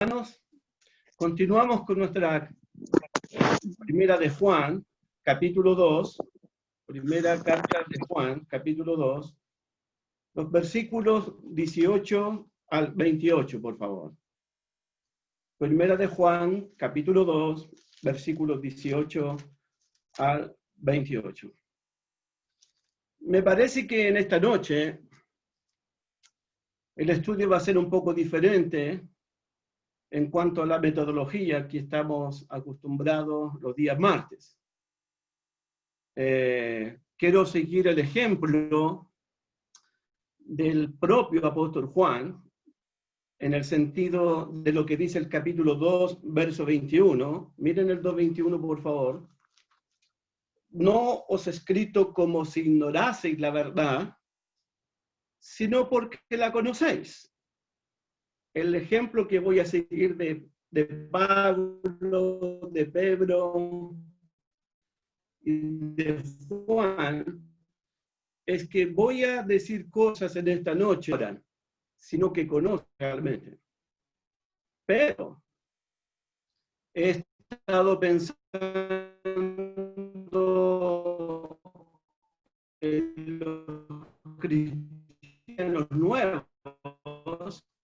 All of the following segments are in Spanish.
Hermanos, continuamos con nuestra primera de Juan, capítulo 2, primera carta de Juan, capítulo 2, los versículos 18 al 28, por favor. Primera de Juan, capítulo 2, versículos 18 al 28. Me parece que en esta noche el estudio va a ser un poco diferente en cuanto a la metodología que estamos acostumbrados los días martes. Quiero seguir el ejemplo del propio apóstol Juan, en el sentido de lo que dice el capítulo 2, verso 21. Miren el 2:21, por favor. No os he escrito como si ignoraseis la verdad, sino porque la conocéis. El ejemplo que voy a seguir de Pablo, de Pedro y de Juan es que voy a decir cosas en esta noche, sino que conozco realmente. Pero he estado pensando en los cristianos nuevos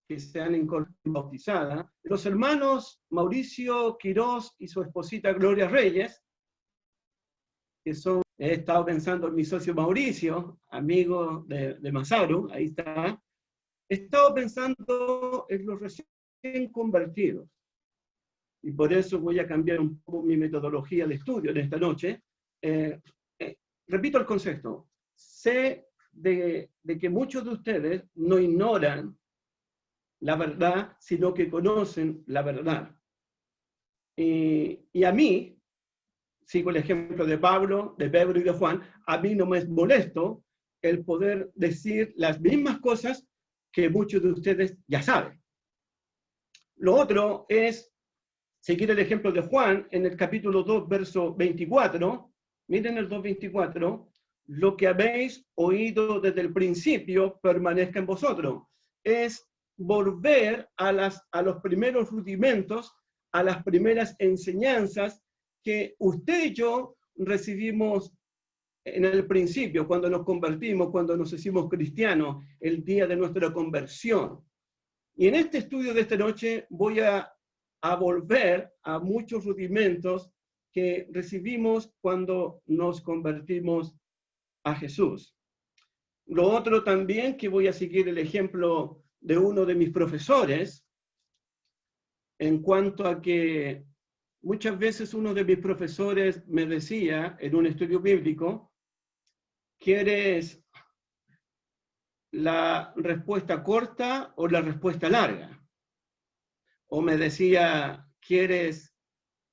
que se han bautizado, los hermanos Mauricio Quirós y su esposita Gloria Reyes, que son, he estado pensando en mi socio Mauricio, amigo de Masaru, ahí está. He estado pensando en los recién convertidos, y por eso voy a cambiar un poco mi metodología de estudio en esta noche. Repito el concepto. Sé de que muchos de ustedes no ignoran la verdad, sino que conocen la verdad. Y a mí, sigo el ejemplo de Pablo, de Pedro y de Juan, a mí no me es molesto el poder decir las mismas cosas que muchos de ustedes ya saben. Lo otro es seguir el ejemplo de Juan en el capítulo 2, verso 24. Miren el 2:24. Lo que habéis oído desde el principio permanezca en vosotros. Es volver a los primeros rudimentos, a las primeras enseñanzas que usted y yo recibimos en el principio, cuando nos convertimos, cuando nos hicimos cristianos, el día de nuestra conversión. Y en este estudio de esta noche voy a volver a muchos rudimentos que recibimos cuando nos convertimos a Jesús. Lo otro también, que voy a seguir el ejemplo de uno de mis profesores, en cuanto a que muchas veces uno de mis profesores me decía en un estudio bíblico: ¿quieres la respuesta corta o la respuesta larga? O me decía: ¿quieres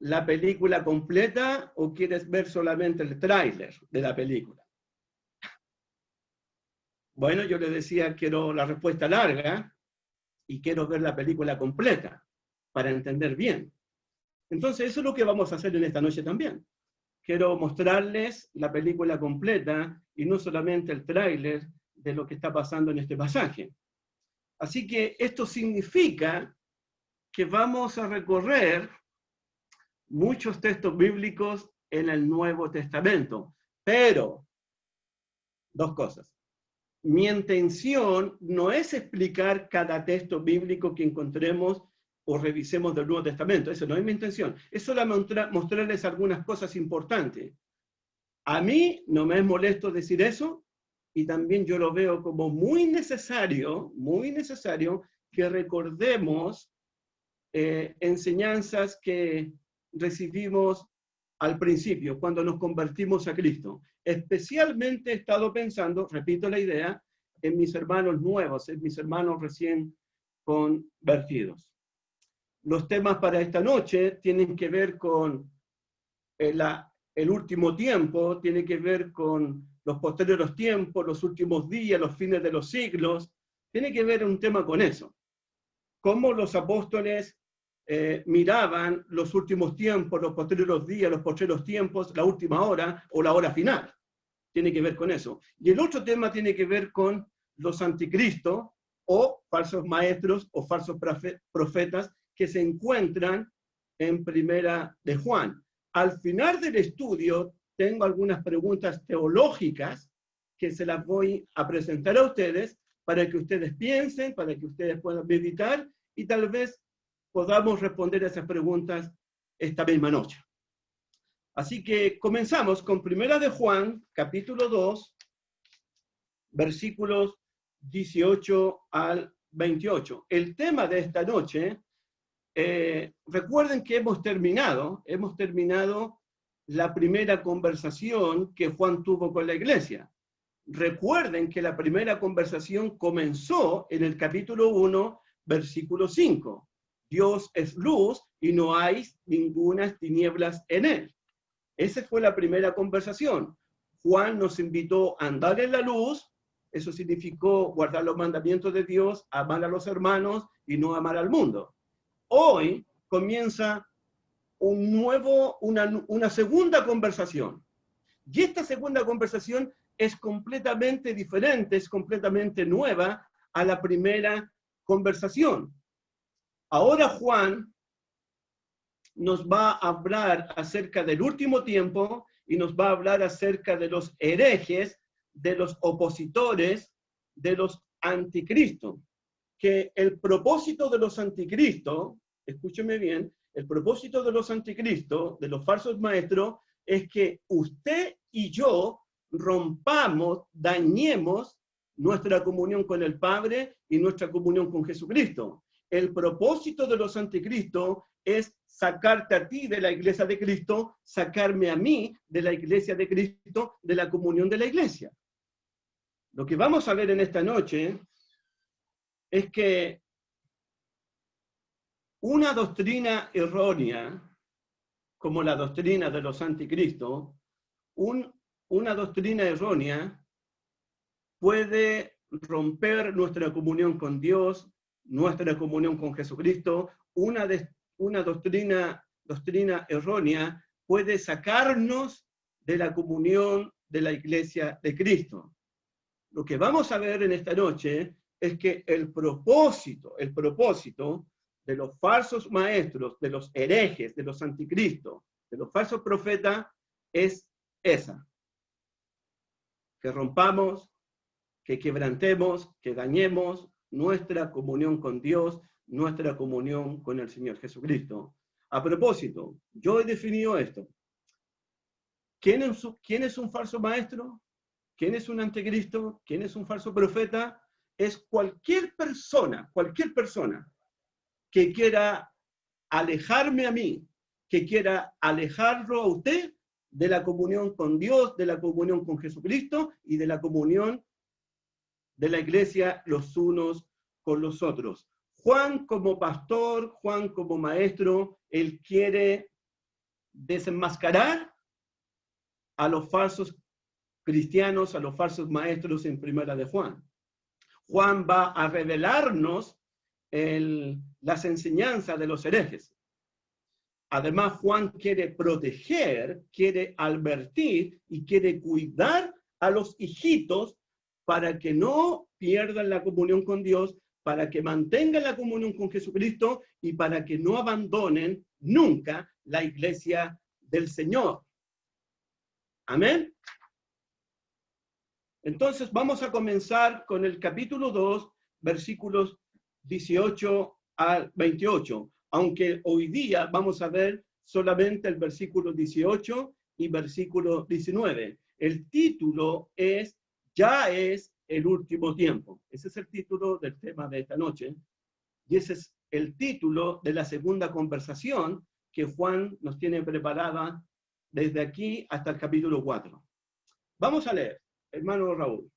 la película completa o quieres ver solamente el tráiler de la película? Bueno, yo le decía: quiero la respuesta larga y quiero ver la película completa para entender bien. Entonces, eso es lo que vamos a hacer en esta noche también. Quiero mostrarles la película completa y no solamente el tráiler de lo que está pasando en este pasaje. Así que esto significa que vamos a recorrer muchos textos bíblicos en el Nuevo Testamento. Pero, dos cosas. Mi intención no es explicar cada texto bíblico que encontremos o revisemos del Nuevo Testamento. Eso no es mi intención. Es solo mostrarles algunas cosas importantes. A mí no me es molesto decir eso, y también yo lo veo como muy necesario que recordemos enseñanzas que recibimos al principio, cuando nos convertimos a Cristo. Especialmente he estado pensando, repito la idea, en mis hermanos nuevos, en mis hermanos recién convertidos. Los temas para esta noche tienen que ver con el último tiempo, tiene que ver con los posteriores tiempos, los últimos días, los fines de los siglos. Tiene que ver un tema con eso. Cómo los apóstoles miraban los últimos tiempos, los posteriores días, los posteriores tiempos, la última hora o la hora final. Tiene que ver con eso. Y el otro tema tiene que ver con los anticristos o falsos maestros o falsos profetas que se encuentran en Primera de Juan. Al final del estudio tengo algunas preguntas teológicas que se las voy a presentar a ustedes para que ustedes piensen, para que ustedes puedan meditar y tal vez podamos responder a esas preguntas esta misma noche. Así que comenzamos con Primera de Juan, capítulo 2, versículos 18 al 28. El tema de esta noche, recuerden que hemos terminado la primera conversación que Juan tuvo con la iglesia. Recuerden que la primera conversación comenzó en el capítulo 1, versículo 5. Dios es luz y no hay ninguna tinieblas en él. Esa fue la primera conversación. Juan nos invitó a andar en la luz. Eso significó guardar los mandamientos de Dios, amar a los hermanos y no amar al mundo. Hoy comienza una segunda conversación. Y esta segunda conversación es completamente diferente, es completamente nueva a la primera conversación. Ahora Juan nos va a hablar acerca del último tiempo y nos va a hablar acerca de los herejes, de los opositores, de los anticristos. Que el propósito de los anticristos, escúcheme bien, el propósito de los anticristos, de los falsos maestros, es que usted y yo rompamos, dañemos nuestra comunión con el Padre y nuestra comunión con Jesucristo. El propósito de los anticristos es sacarte a ti de la iglesia de Cristo, sacarme a mí de la iglesia de Cristo, de la comunión de la iglesia. Lo que vamos a ver en esta noche es que una doctrina errónea, como la doctrina de los anticristos, una doctrina errónea puede romper nuestra comunión con Dios, nuestra comunión con Jesucristo. Una doctrina errónea puede sacarnos de la comunión de la iglesia de Cristo. Lo que vamos a ver en esta noche es que el propósito de los falsos maestros, de los herejes, de los anticristos, de los falsos profetas, es esa. Que rompamos, que quebrantemos, que dañemos nuestra comunión con Dios, nuestra comunión con el Señor Jesucristo. A propósito, yo he definido esto. ¿Quién es un falso maestro? ¿Quién es un anticristo? ¿Quién es un falso profeta? Es cualquier persona que quiera alejarme a mí, que quiera alejarlo a usted de la comunión con Dios, de la comunión con Jesucristo y de la comunión de la iglesia los unos con los otros. Juan como pastor, Juan como maestro, él quiere desenmascarar a los falsos cristianos, a los falsos maestros en Primera de Juan. Juan va a revelarnos las enseñanzas de los herejes. Además, Juan quiere proteger, quiere advertir y quiere cuidar a los hijitos para que no pierdan la comunión con Dios, para que mantengan la comunión con Jesucristo y para que no abandonen nunca la iglesia del Señor. Amén. Entonces vamos a comenzar con el capítulo 2, versículos 18 al 28, aunque hoy día vamos a ver solamente el versículo 18 y versículo 19. El título es Ya es el último tiempo. Ese es el título del tema de esta noche. Y ese es el título de la segunda conversación que Juan nos tiene preparada desde aquí hasta el capítulo 4. Vamos a leer, hermano Raúl.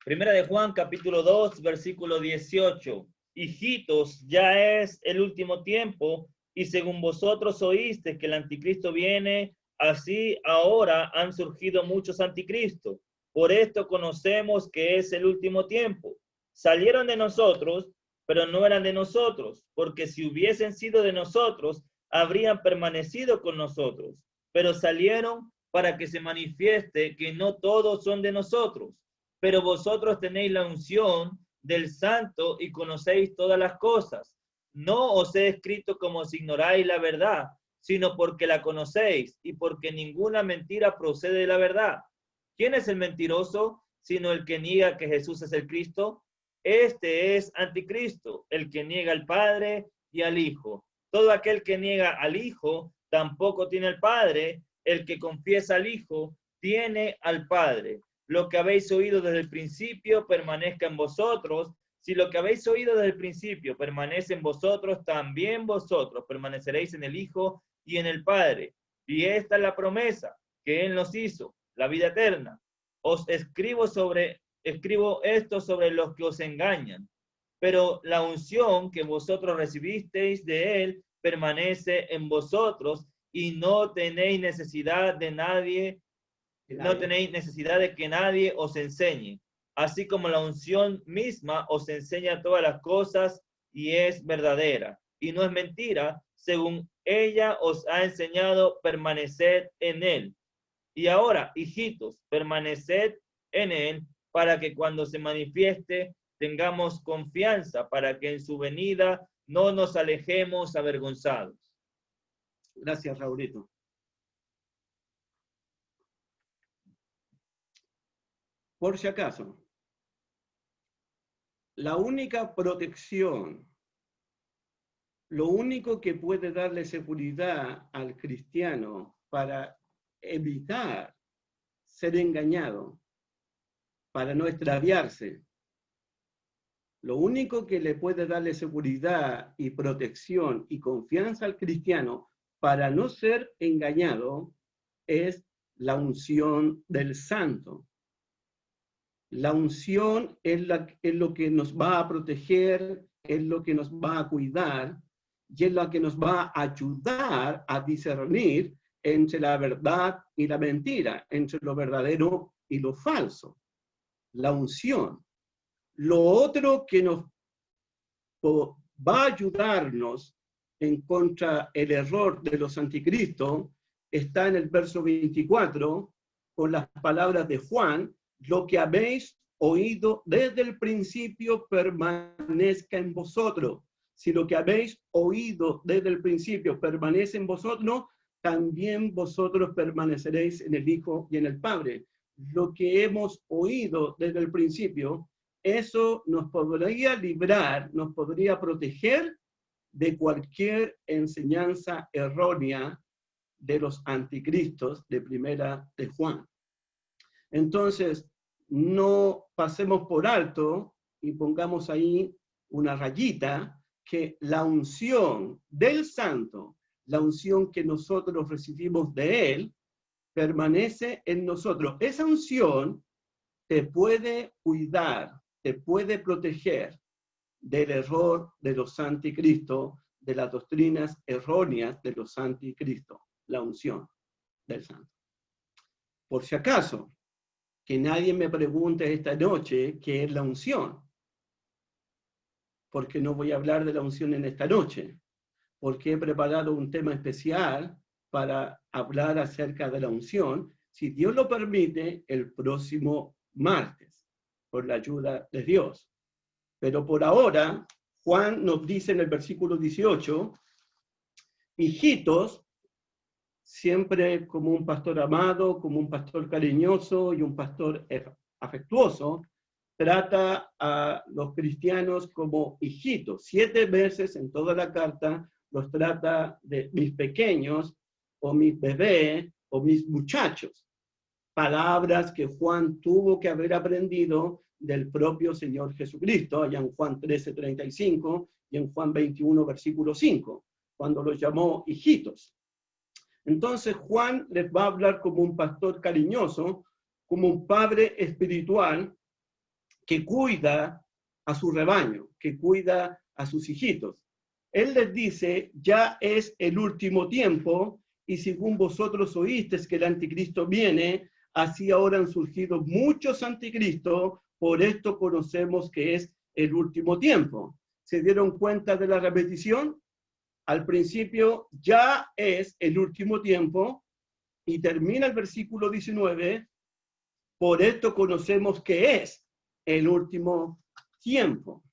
Primera de Juan, capítulo 2, versículo 18. Hijitos, ya es el último tiempo, y según vosotros oíste que el anticristo viene, así ahora han surgido muchos anticristos. Por esto conocemos que es el último tiempo. Salieron de nosotros, pero no eran de nosotros, porque si hubiesen sido de nosotros, habrían permanecido con nosotros. Pero salieron para que se manifieste que no todos son de nosotros. Pero vosotros tenéis la unción del Santo y conocéis todas las cosas. No os he escrito como si ignoráis la verdad, sino porque la conocéis y porque ninguna mentira procede de la verdad. ¿Quién es el mentiroso, sino el que niega que Jesús es el Cristo? Este es anticristo, el que niega al Padre y al Hijo. Todo aquel que niega al Hijo tampoco tiene al Padre. El que confiesa al Hijo tiene al Padre. Lo que habéis oído desde el principio permanezca en vosotros. Si lo que habéis oído desde el principio permanece en vosotros, también vosotros permaneceréis en el Hijo y en el Padre. Y esta es la promesa que Él nos hizo, la vida eterna. Os escribo esto sobre los que os engañan, pero la unción que vosotros recibisteis de Él permanece en vosotros y no tenéis necesidad de nadie, no tenéis necesidad de que nadie os enseñe. Así como la unción misma os enseña todas las cosas y es verdadera y no es mentira, según ella os ha enseñado, permaneced en Él. Y ahora, hijitos, permaneced en Él para que cuando se manifieste tengamos confianza, para que en su venida no nos alejemos avergonzados. Gracias, Raulito. Por si acaso, la única protección, lo único que puede darle seguridad al cristiano para evitar ser engañado, para no extraviarse, lo único que le puede darle seguridad y protección y confianza al cristiano para no ser engañado es la unción del Santo. La unción es lo que nos va a proteger, es lo que nos va a cuidar y es lo que nos va a ayudar a discernir entre la verdad y la mentira, entre lo verdadero y lo falso. La unción. Lo otro que nos va a ayudarnos en contra el error de los anticristos está en el verso 24 con las palabras de Juan: lo que habéis oído desde el principio permanezca en vosotros. Si lo que habéis oído desde el principio permanece en vosotros, también vosotros permaneceréis en el Hijo y en el Padre. Lo que hemos oído desde el principio, eso nos podría librar, nos podría proteger de cualquier enseñanza errónea de los anticristos de primera de Juan. Entonces, no pasemos por alto y pongamos ahí una rayita, que la unción del Santo, la unción que nosotros recibimos de Él, permanece en nosotros. Esa unción te puede cuidar, te puede proteger del error de los anticristos, de las doctrinas erróneas de los anticristos, la unción del Santo. Por si acaso, que nadie me pregunte esta noche qué es la unción, porque no voy a hablar de la unción en esta noche, porque he preparado un tema especial para hablar acerca de la unción, si Dios lo permite, el próximo martes, por la ayuda de Dios. Pero por ahora, Juan nos dice en el versículo 18, hijitos, siempre como un pastor amado, como un pastor cariñoso y un pastor afectuoso, trata a los cristianos como hijitos. 7 veces en toda la carta los trata de mis pequeños, o mis bebés, o mis muchachos. Palabras que Juan tuvo que haber aprendido del propio Señor Jesucristo, allá en Juan 13:35 y en Juan 21, versículo 5, cuando los llamó hijitos. Entonces Juan les va a hablar como un pastor cariñoso, como un padre espiritual que cuida a su rebaño, que cuida a sus hijitos. Él les dice, ya es el último tiempo, y según vosotros oísteis que el anticristo viene, así ahora han surgido muchos anticristos, por esto conocemos que es el último tiempo. ¿Se dieron cuenta de la repetición? Al principio ya es el último tiempo, y termina el versículo 19, por esto conocemos que es el último tiempo.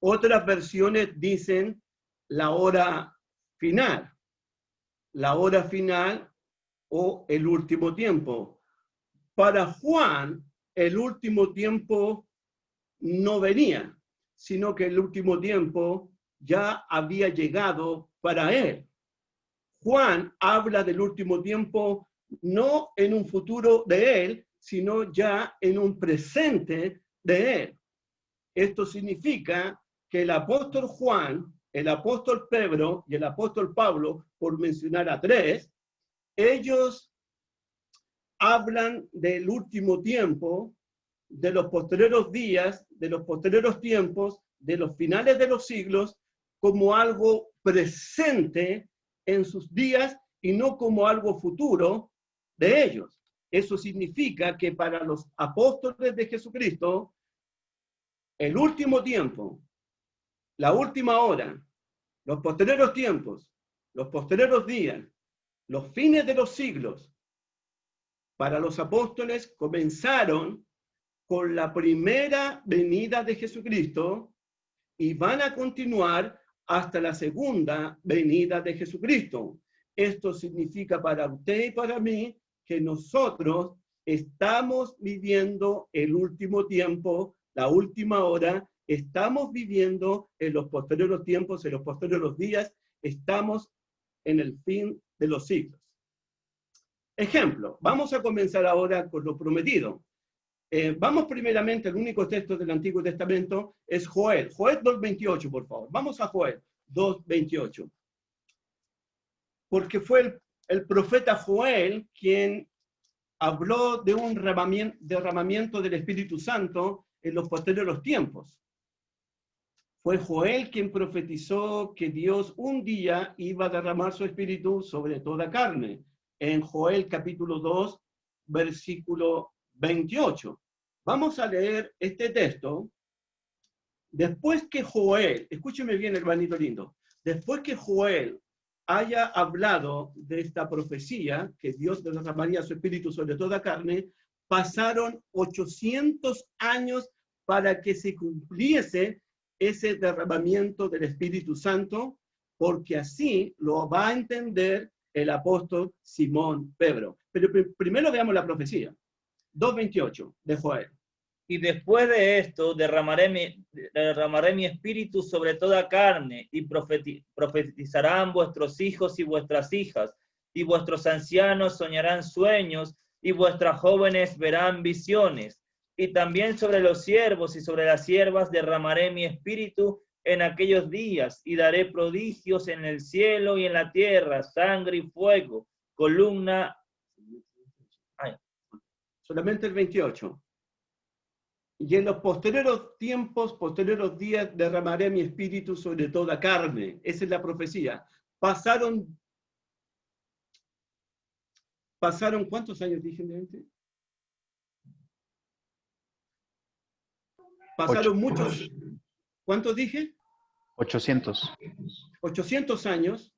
Otras versiones dicen la hora final o el último tiempo. Para Juan, el último tiempo no venía, sino que el último tiempo ya había llegado para él. Juan habla del último tiempo no en un futuro de él, sino ya en un presente de él. Esto significa que el apóstol Juan, el apóstol Pedro y el apóstol Pablo, por mencionar a tres, ellos hablan del último tiempo, de los posteriores días, de los posteriores tiempos, de los finales de los siglos, como algo presente en sus días y no como algo futuro de ellos. Eso significa que para los apóstoles de Jesucristo, el último tiempo, la última hora, los posteriores tiempos, los posteriores días, los fines de los siglos, para los apóstoles comenzaron con la primera venida de Jesucristo y van a continuar hasta la segunda venida de Jesucristo. Esto significa para usted y para mí que nosotros estamos viviendo el último tiempo, la última hora, estamos viviendo en los posteriores tiempos, en los posteriores días, estamos en el fin de los siglos. Ejemplo, vamos a comenzar ahora con lo prometido. Vamos primeramente, el único texto del Antiguo Testamento es Joel. Joel 2.28, por favor. Vamos a Joel 2.28. Porque fue el profeta Joel quien habló de un derramamiento del Espíritu Santo en los posteriores tiempos. Fue Joel quien profetizó que Dios un día iba a derramar su Espíritu sobre toda carne. En Joel capítulo 2, versículo 28. Vamos a leer este texto. Después que Joel, escúcheme bien, hermanito lindo, después que Joel haya hablado de esta profecía, que Dios derramaría su espíritu sobre toda carne, pasaron 800 años para que se cumpliese ese derramamiento del Espíritu Santo, porque así lo va a entender el apóstol Simón Pedro. Pero primero veamos la profecía. 2.28 de Joel. Y después de esto derramaré mi espíritu sobre toda carne, y profetizarán vuestros hijos y vuestras hijas, y vuestros ancianos soñarán sueños, y vuestras jóvenes verán visiones. Y también sobre los siervos y sobre las siervas derramaré mi espíritu en aquellos días, y daré prodigios en el cielo y en la tierra, sangre y fuego, columna. Solamente el 28. Y en los posteriores tiempos, posteriores días, derramaré mi espíritu sobre toda carne. Esa es la profecía. Pasaron ¿cuántos años dije? Pasaron muchos. ¿Cuántos dije? 800. 800 años.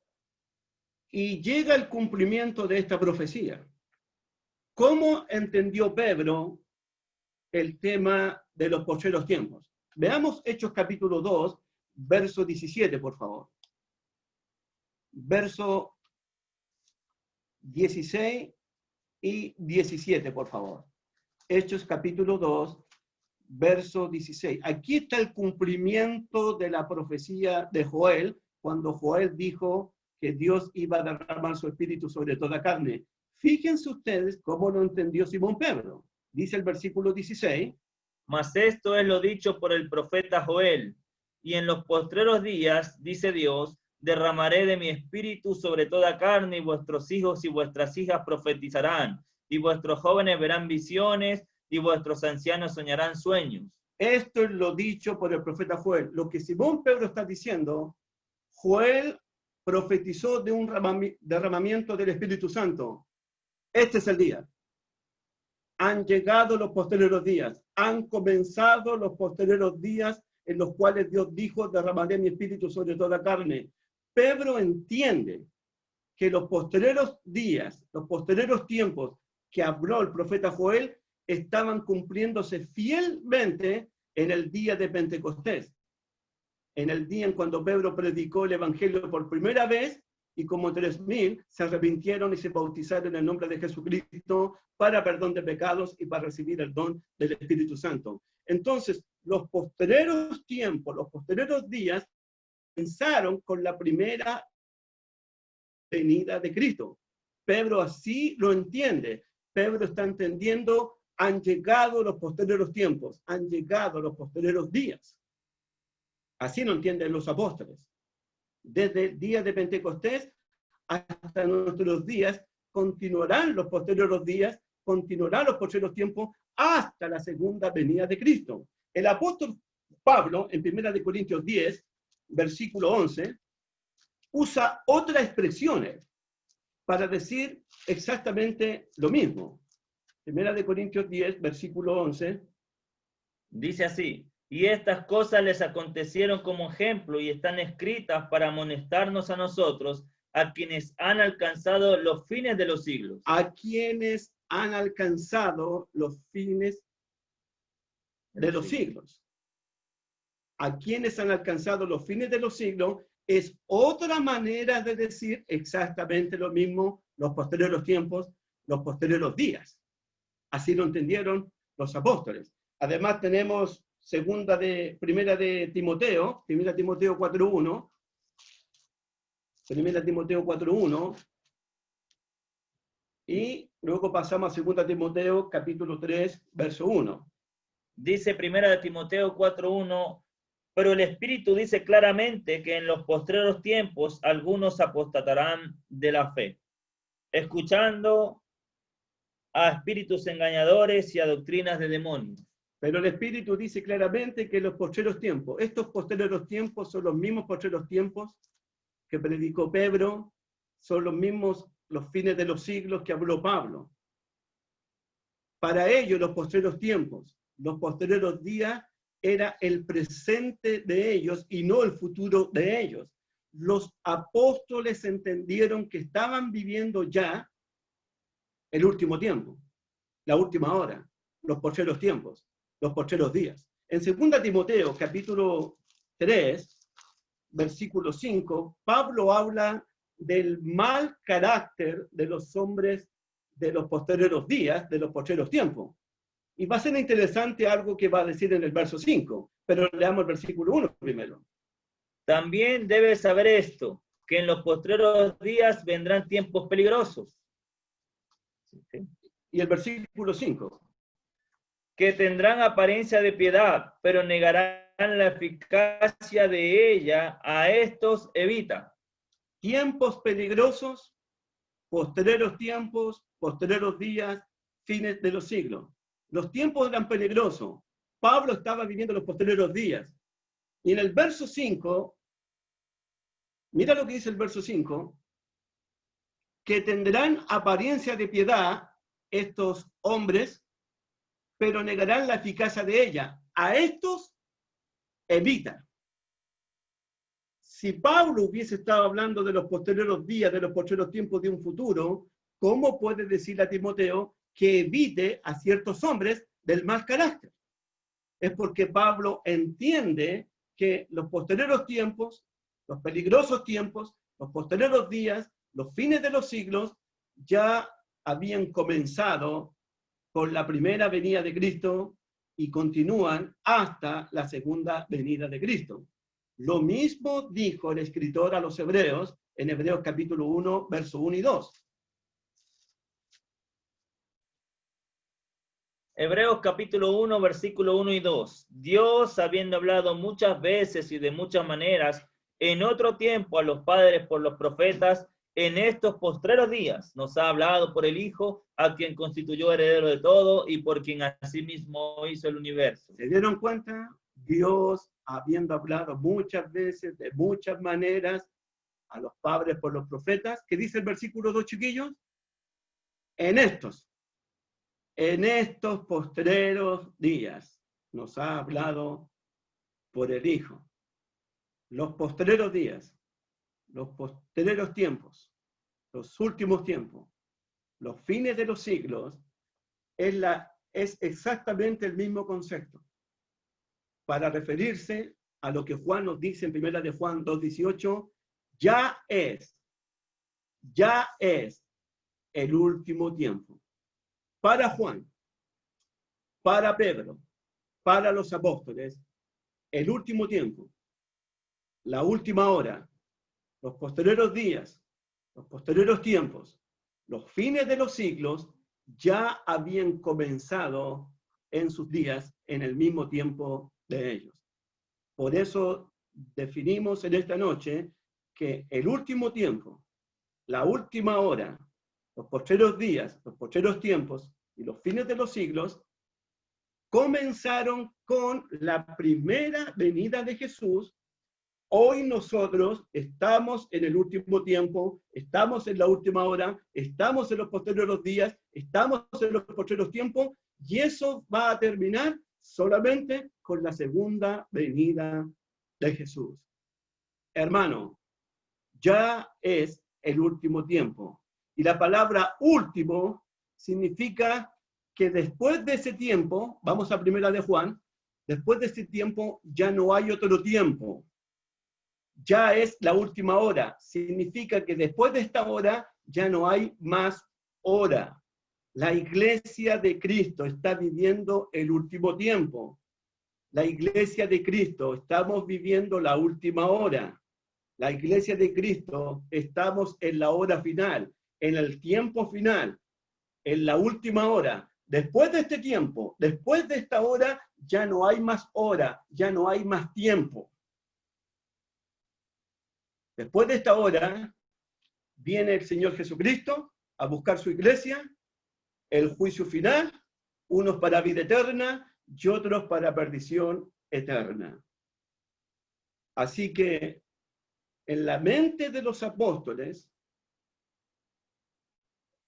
Y llega el cumplimiento de esta profecía. ¿Cómo entendió Pedro el tema de los postreros tiempos? Veamos Hechos capítulo 2, verso 17, por favor. Verso 16 y 17, por favor. Hechos capítulo 2, verso 16. Aquí está el cumplimiento de la profecía de Joel, cuando Joel dijo que Dios iba a derramar su espíritu sobre toda carne. Fíjense ustedes cómo lo entendió Simón Pedro. Dice el versículo 16. Mas esto es lo dicho por el profeta Joel. Y en los postreros días, dice Dios, derramaré de mi espíritu sobre toda carne, y vuestros hijos y vuestras hijas profetizarán, y vuestros jóvenes verán visiones, y vuestros ancianos soñarán sueños. Esto es lo dicho por el profeta Joel. Lo que Simón Pedro está diciendo, Joel profetizó de un derramamiento del Espíritu Santo. Este es el día. Han llegado los posteriores días. Han comenzado los posteriores días en los cuales Dios dijo, derramaré mi espíritu sobre toda carne. Pedro entiende que los posteriores días, los posteriores tiempos que habló el profeta Joel, estaban cumpliéndose fielmente en el día de Pentecostés. en el día en cuando Pedro predicó el Evangelio por primera vez, y como 3.000 se arrepintieron y se bautizaron en el nombre de Jesucristo para perdón de pecados y para recibir el don del Espíritu Santo. Entonces, los posteriores tiempos, los posteriores días, comenzaron con la primera venida de Cristo. Pedro así lo entiende. Pedro está entendiendo, han llegado los posteriores tiempos, han llegado los posteriores días. Así lo entienden los apóstoles. Desde el día de Pentecostés hasta nuestros días, continuarán los posteriores días, continuarán los posteriores tiempos hasta la segunda venida de Cristo. El apóstol Pablo, en 1 Corintios 10, versículo 11, usa otras expresiones para decir exactamente lo mismo. 1 Corintios 10, versículo 11. Dice así: y estas cosas les acontecieron como ejemplo y están escritas para amonestarnos a nosotros, a quienes han alcanzado los fines de los siglos. A quienes han alcanzado los fines de los siglos. A quienes han alcanzado los fines de los siglos es otra manera de decir exactamente lo mismo, los posteriores tiempos, los posteriores días. Así lo entendieron los apóstoles. Además tenemos primera de Timoteo 4.1, 1 Timoteo 4.1, y luego pasamos a 2 Timoteo capítulo 3, verso 1. Dice 1 Timoteo 4.1, pero el Espíritu dice claramente que en los postreros tiempos algunos apostatarán de la fe, escuchando a espíritus engañadores y a doctrinas de demonios. Pero el Espíritu dice claramente que los postreros tiempos, estos posteriores tiempos son los mismos postreros tiempos que predicó Pedro, son los mismos los fines de los siglos que habló Pablo. Para ellos los postreros tiempos, los posteriores días, era el presente de ellos y no el futuro de ellos. Los apóstoles entendieron que estaban viviendo ya el último tiempo, la última hora, los postreros tiempos, los postreros días. En 2 Timoteo, capítulo 3, versículo 5, Pablo habla del mal carácter de los hombres de los posteriores días, de los postreros tiempos. Y va a ser interesante algo que va a decir en el verso 5, pero leamos el versículo 1 primero. También debes saber esto, que en los postreros días vendrán tiempos peligrosos. Y el versículo 5. Que tendrán apariencia de piedad, pero negarán la eficacia de ella. A estos evita. Tiempos peligrosos, posteriores tiempos, posteriores días, fines de los siglos. Los tiempos eran peligrosos. Pablo estaba viviendo los posteriores días. Y en el verso 5, mira lo que dice el verso 5, que tendrán apariencia de piedad estos hombres, pero negarán la eficacia de ella. A estos evita. Si Pablo hubiese estado hablando de los posteriores días, de los posteriores tiempos de un futuro, ¿cómo puede decirle a Timoteo que evite a ciertos hombres del mal carácter? Es porque Pablo entiende que los posteriores tiempos, los peligrosos tiempos, los posteriores días, los fines de los siglos, ya habían comenzado con la primera venida de Cristo y continúan hasta la segunda venida de Cristo. Lo mismo dijo el escritor a los Hebreos en Hebreos capítulo 1, verso 1 y 2. Hebreos capítulo 1, versículo 1 y 2. Dios, habiendo hablado muchas veces y de muchas maneras, en otro tiempo a los padres por los profetas, en estos postreros días nos ha hablado por el Hijo, a quien constituyó heredero de todo y por quien asimismo hizo el universo. ¿Se dieron cuenta? Dios, habiendo hablado muchas veces, de muchas maneras, a los padres por los profetas, ¿qué dice el versículo 2, chiquillos? En estos postreros días nos ha hablado por el Hijo. Los postreros días, los postreros tiempos, los últimos tiempos, los fines de los siglos, es exactamente el mismo concepto para referirse a lo que Juan nos dice en 1 de Juan 2:18, ya es el último tiempo. Para Juan, para Pedro, para los apóstoles, el último tiempo, la última hora, los posteriores días, los posteriores tiempos, los fines de los siglos, ya habían comenzado en sus días en el mismo tiempo de ellos. Por eso definimos en esta noche que el último tiempo, la última hora, los posteriores días, los posteriores tiempos y los fines de los siglos comenzaron con la primera venida de Jesús. Hoy nosotros estamos en el último tiempo, estamos en la última hora, estamos en los posteriores días, estamos en los posteriores tiempos, y eso va a terminar solamente con la segunda venida de Jesús. Hermano, ya es el último tiempo. Y la palabra último significa que después de ese tiempo, vamos a 1 de Juan, después de ese tiempo ya no hay otro tiempo. Ya es la última hora. Significa que después de esta hora ya no hay más hora. La iglesia de Cristo está viviendo el último tiempo. La iglesia de Cristo, estamos viviendo la última hora. La iglesia de Cristo, estamos en la hora final, en el tiempo final, en la última hora. Después de este tiempo, después de esta hora, ya no hay más hora, ya no hay más tiempo. Después de esta hora, viene el Señor Jesucristo a buscar su iglesia, el juicio final, unos para vida eterna y otros para perdición eterna. Así que en la mente de los apóstoles,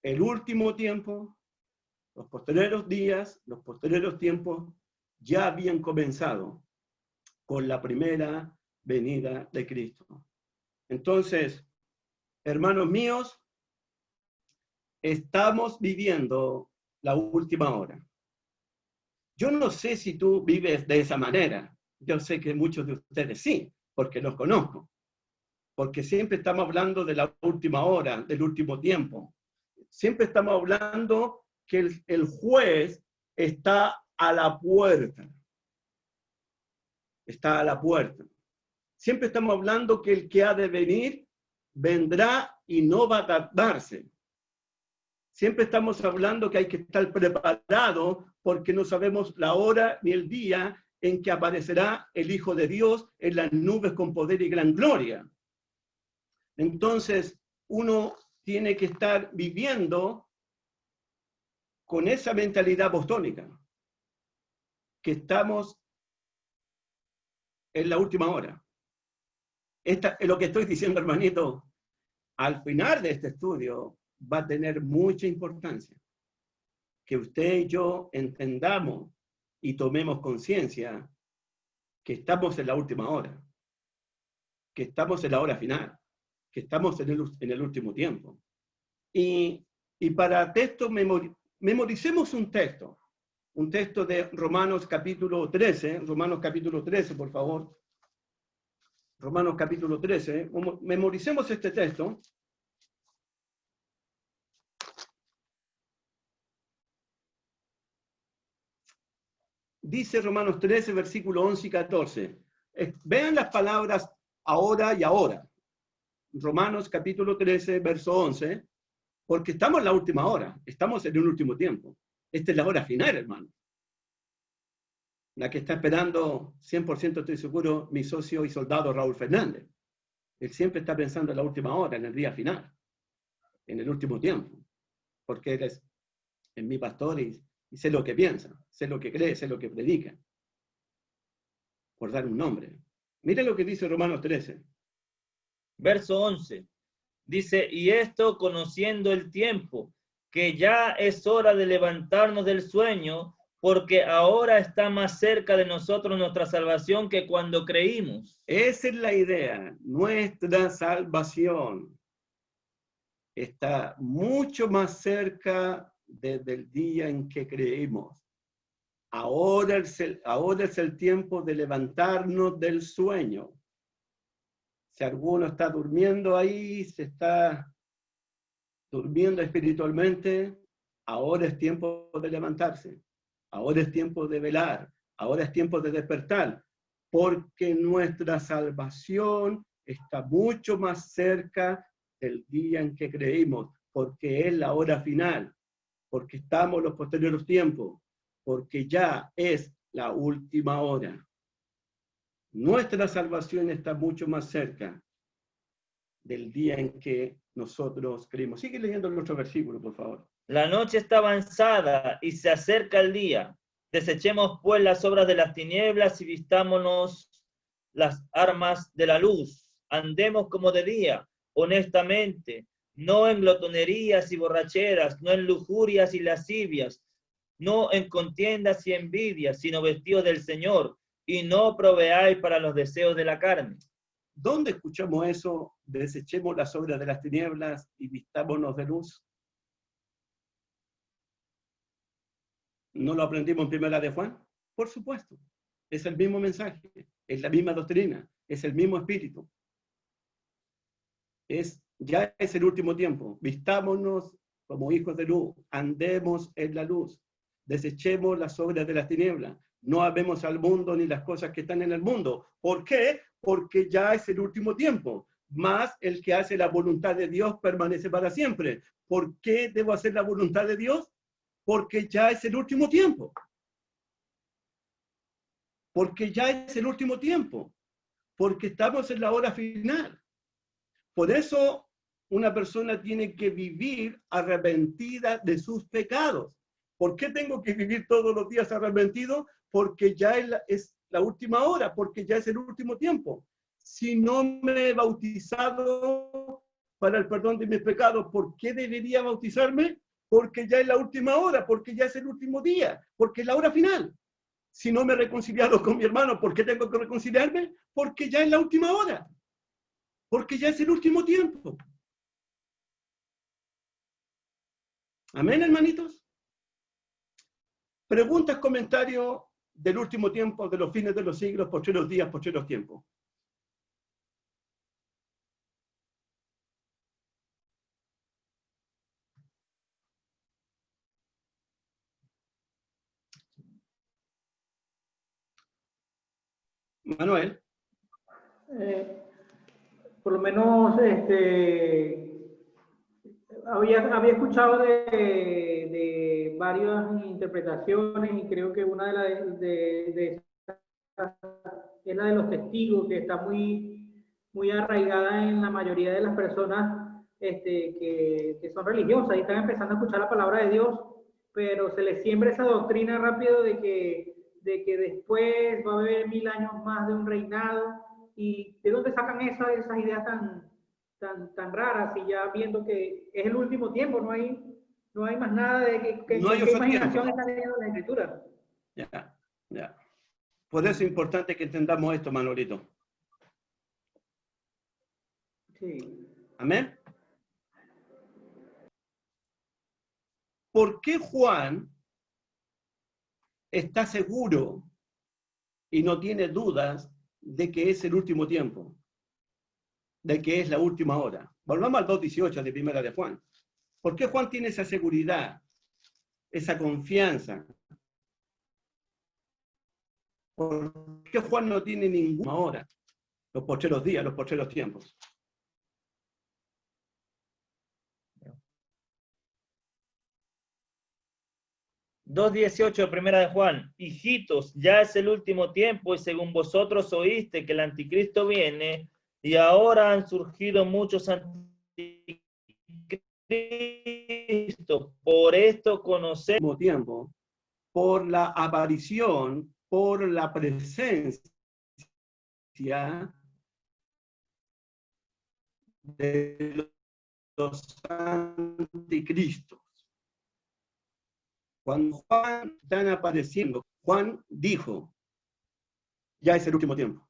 el último tiempo, los posteriores días, los posteriores tiempos ya habían comenzado con la primera venida de Cristo. Entonces, hermanos míos, estamos viviendo la última hora. Yo no sé si tú vives de esa manera. Yo sé que muchos de ustedes sí, porque los conozco. Porque siempre estamos hablando de la última hora, del último tiempo. Siempre estamos hablando que el juez está a la puerta. Está a la puerta. Siempre estamos hablando que el que ha de venir vendrá y no va a tardarse. Siempre estamos hablando que hay que estar preparado porque no sabemos la hora ni el día en que aparecerá el Hijo de Dios en las nubes con poder y gran gloria. Entonces, uno tiene que estar viviendo con esa mentalidad apostólica, que estamos en la última hora. Esta es lo que estoy diciendo, hermanito. Al final de este estudio va a tener mucha importancia que usted y yo entendamos y tomemos conciencia que estamos en la última hora, que estamos en la hora final, que estamos en el último tiempo. Y para texto, memoricemos un texto de Romanos capítulo 13, por favor. Romanos capítulo 13, memoricemos este texto. Dice Romanos 13, versículo 11 y 14. Vean las palabras ahora y ahora. Romanos capítulo 13, verso 11, porque estamos en la última hora, estamos en el último tiempo. Esta es la hora final, hermano. La que está esperando, 100% estoy seguro, mi socio y soldado Raúl Fernández. Él siempre está pensando en la última hora, en el día final, en el último tiempo, porque él es mi pastor y sé lo que piensa, sé lo que cree, sé lo que predica. Por dar un nombre. Mira lo que dice Romanos 13. Verso 11. Dice, y esto conociendo el tiempo, que ya es hora de levantarnos del sueño, porque ahora está más cerca de nosotros nuestra salvación que cuando creímos. Esa es la idea. Nuestra salvación está mucho más cerca desde el día en que creímos. ahora es el tiempo de levantarnos del sueño. Si alguno está durmiendo ahí, se está durmiendo espiritualmente, ahora es tiempo de levantarse, ahora es tiempo de velar, ahora es tiempo de despertar, porque nuestra salvación está mucho más cerca del día en que creímos, porque es la hora final, porque estamos en los posteriores tiempos, porque ya es la última hora. Nuestra salvación está mucho más cerca del día en que nosotros creímos. Sigue leyendo el otro versículo, por favor. La noche está avanzada y se acerca el día. Desechemos pues las obras de las tinieblas y vistámonos las armas de la luz. Andemos como de día, honestamente, no en glotonerías y borracheras, no en lujurias y lascivias, no en contiendas y envidias, sino vestidos del Señor, y no proveáis para los deseos de la carne. ¿Dónde escuchamos eso? Desechemos las obras de las tinieblas y vistámonos de luz. ¿No lo aprendimos en Primera de Juan? Por supuesto. Es el mismo mensaje, es la misma doctrina, es el mismo espíritu. Ya es el último tiempo. Vistámonos como hijos de luz, andemos en la luz, desechemos las obras de las tinieblas, no amemos al mundo ni las cosas que están en el mundo. ¿Por qué? Porque ya es el último tiempo. Más el que hace la voluntad de Dios permanece para siempre. ¿Por qué debo hacer la voluntad de Dios? Porque ya es el último tiempo. Porque ya es el último tiempo. Porque estamos en la hora final. Por eso una persona tiene que vivir arrepentida de sus pecados. ¿Por qué tengo que vivir todos los días arrepentido? Porque ya es la última hora, porque ya es el último tiempo. Si no me he bautizado para el perdón de mis pecados, ¿por qué debería bautizarme? Porque ya es la última hora, porque ya es el último día, porque es la hora final. Si no me he reconciliado con mi hermano, ¿por qué tengo que reconciliarme? Porque ya es la última hora, porque ya es el último tiempo. Amén, hermanitos. Preguntas, comentarios del último tiempo, de los fines de los siglos, postreros días, postreros tiempos. Manuel. Por lo menos había escuchado de varias interpretaciones y creo que una de es la de los testigos, que está muy arraigada en la mayoría de las personas que son religiosas y están empezando a escuchar la palabra de Dios, pero se les siembra esa doctrina rápido de que después va a haber 1000 años más de un reinado. ¿Y de dónde sacan esas ideas tan raras? Y ya viendo que es el último tiempo, no hay más nada de que no hay qué imaginación tiempo. está leyendo la Escritura. Ya. Por eso es importante que entendamos esto, Manolito. Sí. Amén. ¿Por qué Juan está seguro y no tiene dudas de que es el último tiempo? De que es la última hora. Volvamos al 2:18 de Primera de Juan. ¿Por qué Juan tiene esa seguridad, esa confianza? ¿Por qué Juan no tiene ninguna hora? Los postreros días, los postreros tiempos. Dos 2:18, Primera de Juan. Hijitos, ya es el último tiempo y según vosotros oíste que el anticristo viene y ahora han surgido muchos anticristos. Por esto conocemos Tiempo, por la aparición, por la presencia de los anticristos. Cuando Juan están apareciendo, Juan dijo, ya es el último tiempo,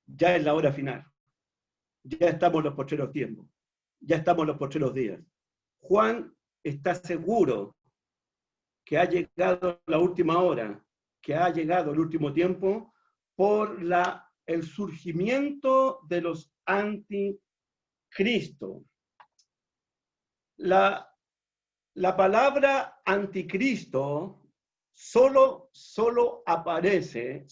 ya es la hora final, ya estamos en los postreros tiempos, ya estamos en los postreros días. Juan está seguro que ha llegado la última hora, que ha llegado el último tiempo, por el surgimiento de los anticristo. La palabra anticristo solo aparece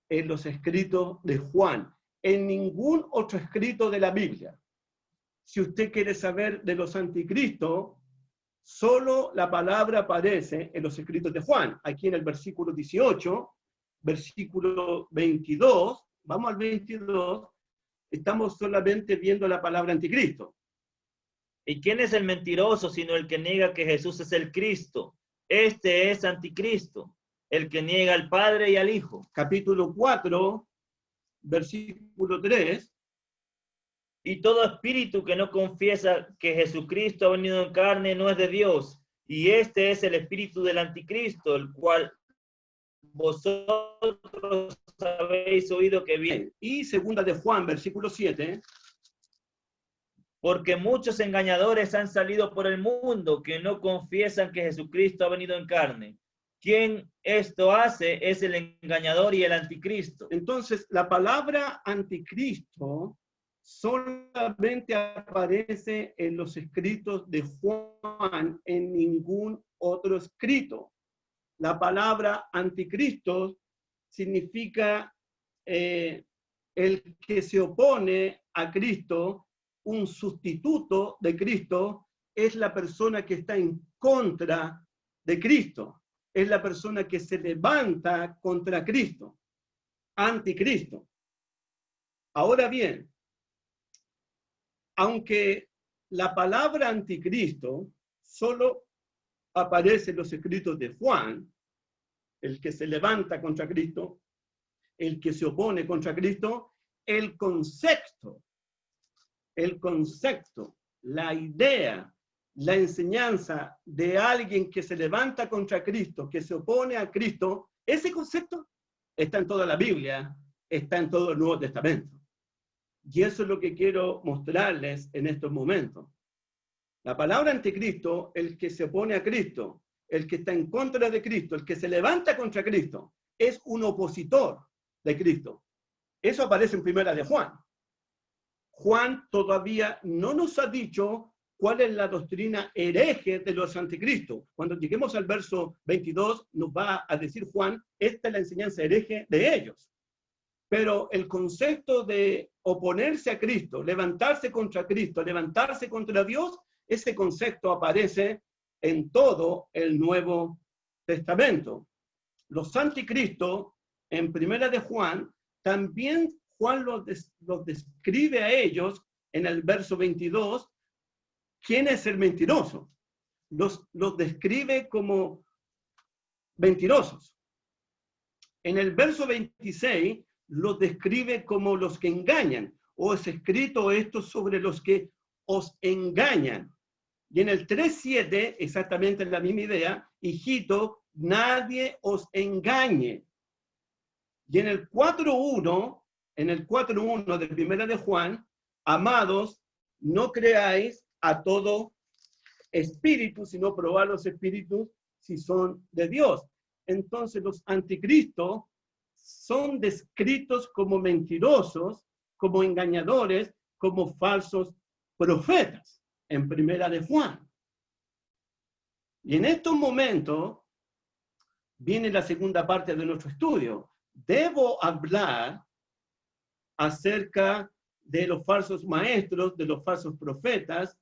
en los escritos de Juan, en ningún otro escrito de la Biblia. Si usted quiere saber de los anticristos, solo la palabra aparece en los escritos de Juan. Aquí en el versículo 18, versículo 22, vamos al 22, estamos solamente viendo la palabra anticristo. ¿Y quién es el mentiroso sino el que niega que Jesús es el Cristo? Este es anticristo, el que niega al Padre y al Hijo. Capítulo 4, versículo 3. Y todo espíritu que no confiesa que Jesucristo ha venido en carne no es de Dios. Y este es el espíritu del anticristo, el cual vosotros habéis oído que viene. Y segunda de Juan, versículo 7. Porque muchos engañadores han salido por el mundo que no confiesan que Jesucristo ha venido en carne. Quien esto hace es el engañador y el anticristo. Entonces, la palabra anticristo solamente aparece en los escritos de Juan, en ningún otro escrito. La palabra anticristo significa el que se opone a Cristo, un sustituto de Cristo, es la persona que está en contra de Cristo, es la persona que se levanta contra Cristo, anticristo. Ahora bien, aunque la palabra anticristo solo aparece en los escritos de Juan, el que se levanta contra Cristo, el que se opone contra Cristo, el concepto, la idea, la enseñanza de alguien que se levanta contra Cristo, que se opone a Cristo, ese concepto está en toda la Biblia, está en todo el Nuevo Testamento. Y eso es lo que quiero mostrarles en estos momentos. La palabra anticristo, el que se opone a Cristo, el que está en contra de Cristo, el que se levanta contra Cristo, es un opositor de Cristo. Eso aparece en Primera de Juan. Juan todavía no nos ha dicho cuál es la doctrina hereje de los anticristos. Cuando lleguemos al verso 22, nos va a decir Juan, esta es la enseñanza hereje de ellos. Pero el concepto de oponerse a Cristo, levantarse contra Cristo, levantarse contra Dios, ese concepto aparece en todo el Nuevo Testamento. Los anticristos, en Primera de Juan, también Juan los describe a ellos en el verso 22, ¿quién es el mentiroso? Los describe como mentirosos. En el verso 26 los describe como los que engañan, o es escrito esto sobre los que os engañan. Y en el 3.7, exactamente la misma idea, hijito, nadie os engañe. Y en el 4.1 de Primera de Juan, amados, no creáis a todo espíritu, sino probad los espíritus si son de Dios. Entonces los anticristos son descritos como mentirosos, como engañadores, como falsos profetas, en Primera de Juan. Y en estos momentos viene la segunda parte de nuestro estudio. Debo hablar acerca de los falsos maestros, de los falsos profetas,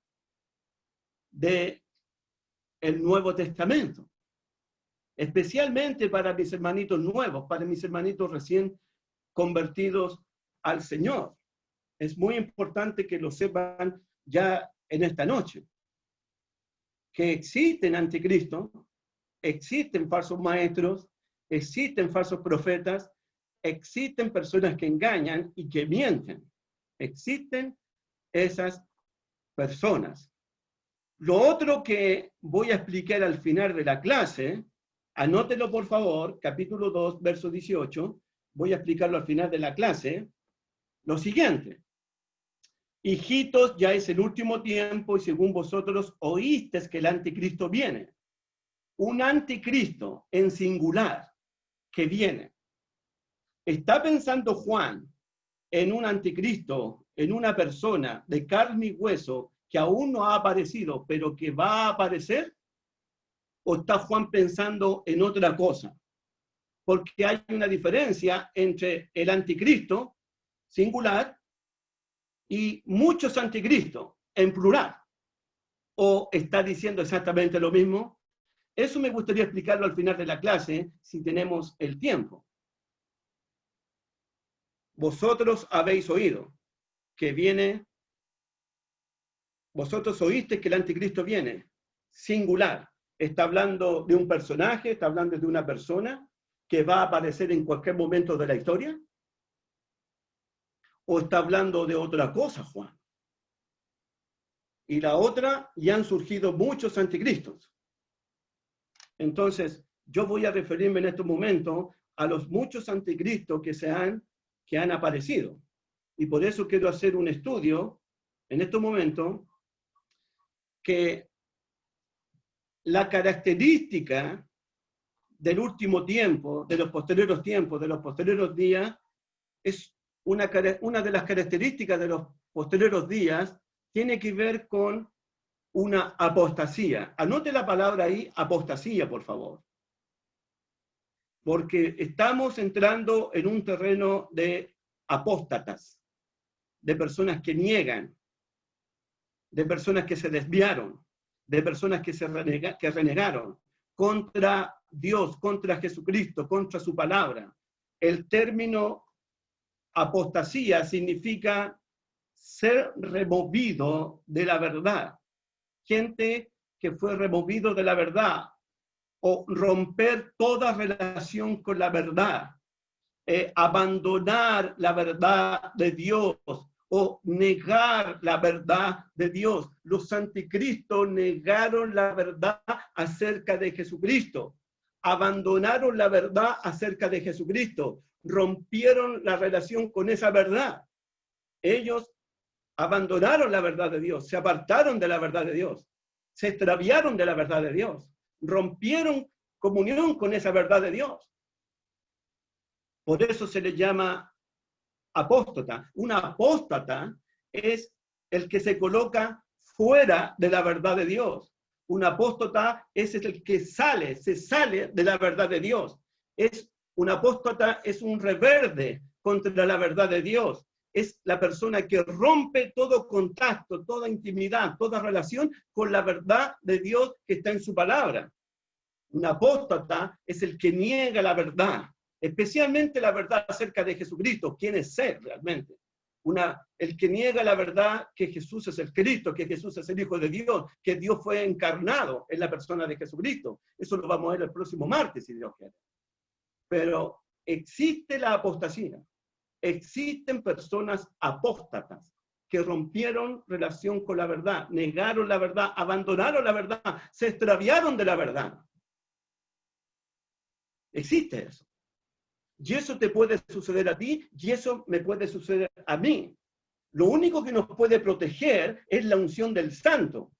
del Nuevo Testamento. Especialmente para mis hermanitos nuevos, para mis hermanitos recién convertidos al Señor. Es muy importante que lo sepan ya en esta noche. Que existen anticristos, existen falsos maestros, existen falsos profetas, existen personas que engañan y que mienten. Existen esas personas. Lo otro que voy a explicar al final de la clase, anótelo por favor, capítulo 2, verso 18, voy a explicarlo al final de la clase, lo siguiente. Hijitos, ya es el último tiempo y según vosotros oísteis que el anticristo viene. un anticristo en singular que viene. ¿Está pensando Juan en un anticristo, en una persona de carne y hueso que aún no ha aparecido, pero que va a aparecer? ¿O está Juan pensando en otra cosa? Porque hay una diferencia entre el anticristo singular y muchos anticristos en plural. ¿O está diciendo exactamente lo mismo? Eso me gustaría explicarlo al final de la clase, si tenemos el tiempo. Vosotros habéis oído que viene, vosotros oíste que el anticristo viene, singular. Está hablando de un personaje, está hablando de una persona que va a aparecer en cualquier momento de la historia. ¿O está hablando de otra cosa, Juan? Y la otra, ya han surgido muchos anticristos. Entonces, yo voy a referirme en este momento a los muchos anticristos que han aparecido. Y por eso quiero hacer un estudio en este momento que la característica del último tiempo, de los posteriores tiempos, de los posteriores días, es una de las características de los posteriores días, tiene que ver con una apostasía. Anote la palabra ahí, apostasía, por favor. Porque estamos entrando en un terreno de apóstatas, de personas que niegan, de personas que se desviaron, de personas que renegaron contra Dios, contra Jesucristo, contra su palabra. El término apostasía significa ser removido de la verdad. Gente que fue removido de la verdad, o romper toda relación con la verdad, abandonar la verdad de Dios, o negar la verdad de Dios. Los anticristos negaron la verdad acerca de Jesucristo, abandonaron la verdad acerca de Jesucristo, rompieron la relación con esa verdad. Ellos abandonaron la verdad de Dios, se apartaron de la verdad de Dios, se extraviaron de la verdad de Dios, rompieron comunión con esa verdad de Dios. Por eso se le llama apóstata. Un apóstata es el que se coloca fuera de la verdad de Dios. Un apóstata es el que se sale de la verdad de Dios. Un apóstata es un rebelde contra la verdad de Dios. Es la persona que rompe todo contacto, toda intimidad, toda relación con la verdad de Dios que está en su palabra. Un apóstata es el que niega la verdad, especialmente la verdad acerca de Jesucristo, quién es Él realmente. El que niega la verdad que Jesús es el Cristo, que Jesús es el Hijo de Dios, que Dios fue encarnado en la persona de Jesucristo. Eso lo vamos a ver el próximo martes, si Dios quiere. Pero existe la apostasía. Existen personas apóstatas que rompieron relación con la verdad, negaron la verdad, abandonaron la verdad, se extraviaron de la verdad. Existe eso. Y eso te puede suceder a ti, y eso me puede suceder a mí. Lo único que nos puede proteger es la unción del Santo.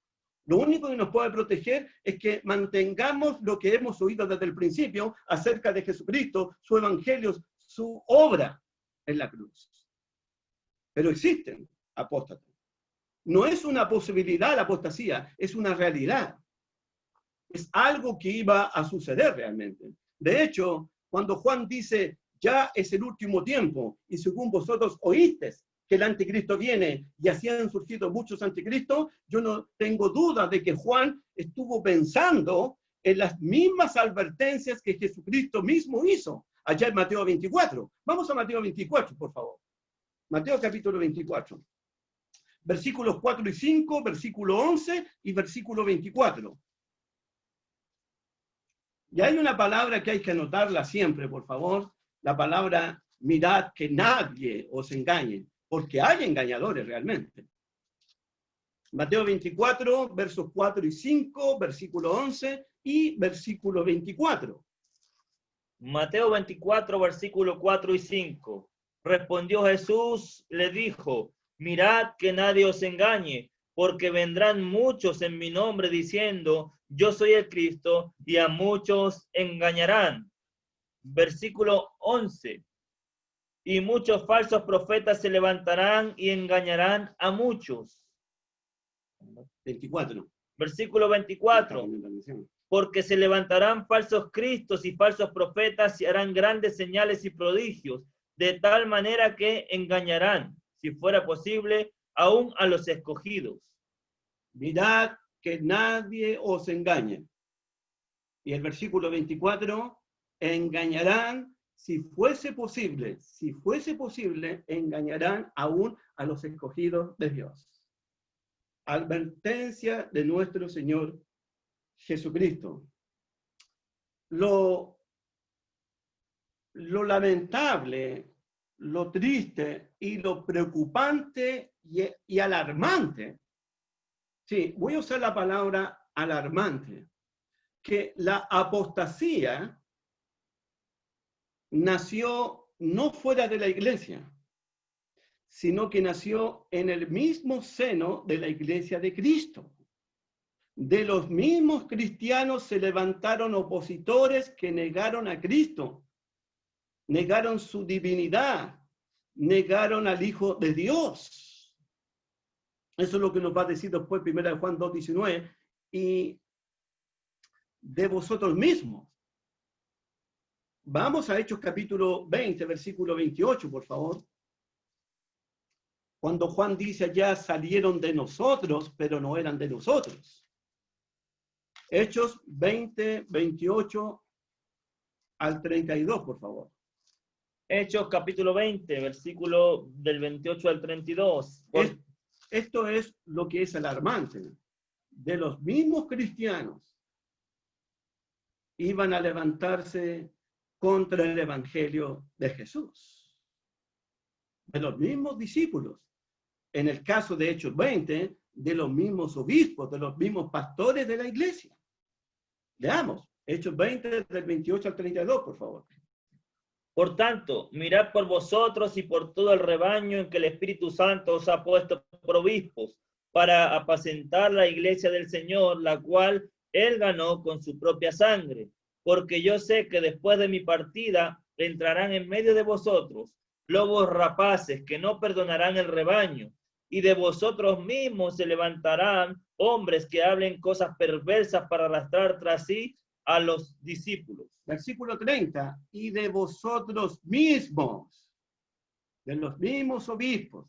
Lo único que nos puede proteger es que mantengamos lo que hemos oído desde el principio acerca de Jesucristo, su evangelio, su obra en la cruz. Pero existen apóstatas. No es una posibilidad la apostasía, es una realidad. Es algo que iba a suceder realmente. De hecho, cuando Juan dice, ya es el último tiempo, y según vosotros oísteis que el anticristo viene, y así han surgido muchos anticristos, yo no tengo duda de que Juan estuvo pensando en las mismas advertencias que Jesucristo mismo hizo allá en Mateo 24. Vamos a Mateo 24, por favor. Mateo capítulo 24. Versículos 4 y 5, versículo 11 y versículo 24. Y hay una palabra que hay que anotarla siempre, por favor. La palabra, mirad que nadie os engañe, porque hay engañadores realmente. Mateo 24, versos 4 y 5, versículo 11 y versículo 24. Mateo 24, versículo 4 y 5. Respondió Jesús, le dijo, mirad que nadie os engañe, porque vendrán muchos en mi nombre diciendo, yo soy el Cristo, y a muchos engañarán. Versículo 11. Y muchos falsos profetas se levantarán y engañarán a muchos. 24. Versículo 24. Porque se levantarán falsos cristos y falsos profetas y harán grandes señales y prodigios, de tal manera que engañarán, si fuera posible, aún a los escogidos. Mirad que nadie os engañe. Y el versículo 24, engañarán, si fuese posible, engañarán aún a los escogidos de Dios. Advertencia de nuestro Señor Jesucristo. Lo lamentable, lo triste y lo preocupante y alarmante, sí, voy a usar la palabra alarmante, que la apostasía nació no fuera de la iglesia, sino que nació en el mismo seno de la iglesia de Cristo. De los mismos cristianos se levantaron opositores que negaron a Cristo, negaron su divinidad, negaron al Hijo de Dios. Eso es lo que nos va a decir después 1 Juan 2:19, y de vosotros mismos. Vamos a Hechos capítulo 20, versículo 28, por favor. Cuando Juan dice allá, salieron de nosotros, pero no eran de nosotros. Hechos 20, 28 al 32, por favor. Hechos capítulo 20, versículo del 28 al 32. Esto es lo que es alarmante. De los mismos cristianos iban a levantarse contra el evangelio de Jesús. De los mismos discípulos. En el caso de Hechos 20, de los mismos obispos, de los mismos pastores de la iglesia. Veamos, Hechos 20, del 28 al 32, por favor. Por tanto, mirad por vosotros y por todo el rebaño en que el Espíritu Santo os ha puesto por obispos, para apacentar la iglesia del Señor, la cual Él ganó con su propia sangre. Porque yo sé que después de mi partida entrarán en medio de vosotros lobos rapaces que no perdonarán el rebaño, y de vosotros mismos se levantarán hombres que hablen cosas perversas para arrastrar tras sí a los discípulos. Versículo 30, y de vosotros mismos, de los mismos obispos,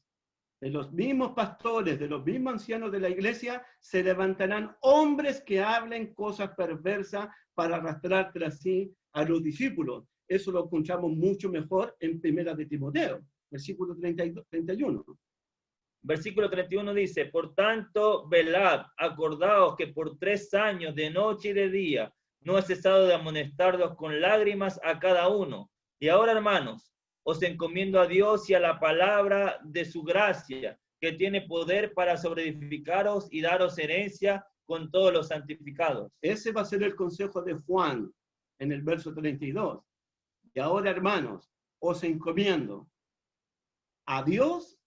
de los mismos pastores, de los mismos ancianos de la iglesia, se levantarán hombres que hablen cosas perversas para arrastrar tras sí a los discípulos. Eso lo escuchamos mucho mejor en 1 de Timoteo, versículo 31. Versículo 31 dice, por tanto, velad, acordaos que por 3 años, de noche y de día, no he cesado de amonestaros con lágrimas a cada uno. Y ahora, hermanos, os encomiendo a Dios y a la palabra de su gracia, que tiene poder para sobreedificaros y daros herencia con todos los santificados. Ese va a ser el consejo de Juan en el verso 32. Y ahora, hermanos, os encomiendo a Dios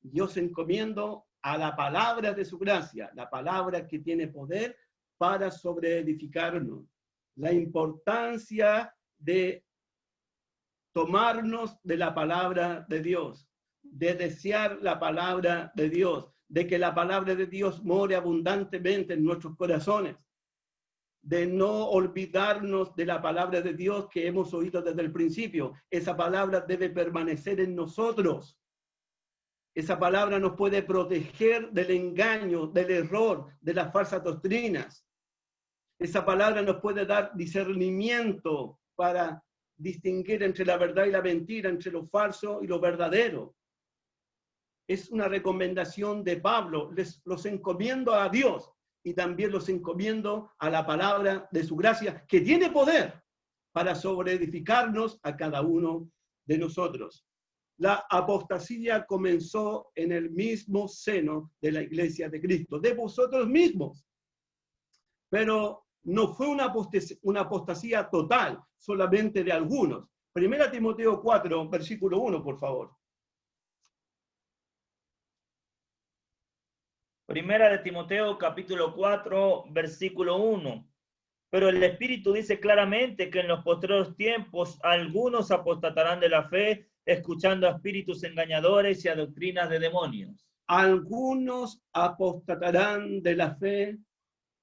y os encomiendo a la palabra de su gracia, la palabra que tiene poder para sobreedificarnos. La importancia de tomarnos de la palabra de Dios, de desear la palabra de Dios, de que la palabra de Dios more abundantemente en nuestros corazones, de no olvidarnos de la palabra de Dios que hemos oído desde el principio. Esa palabra debe permanecer en nosotros. Esa palabra nos puede proteger del engaño, del error, de las falsas doctrinas. Esa palabra nos puede dar discernimiento para distinguir entre la verdad y la mentira, entre lo falso y lo verdadero. Es una recomendación de Pablo. Los encomiendo a Dios y también los encomiendo a la palabra de su gracia, que tiene poder para sobreedificarnos a cada uno de nosotros. La apostasía comenzó en el mismo seno de la iglesia de Cristo, de vosotros mismos. Pero no fue una apostasía total, solamente de algunos. 1 Timoteo 4, versículo 1, por favor. Primera de Timoteo, capítulo 4, versículo 1. Pero el Espíritu dice claramente que en los postreros tiempos algunos apostatarán de la fe, escuchando a espíritus engañadores y a doctrinas de demonios. Algunos apostatarán de la fe,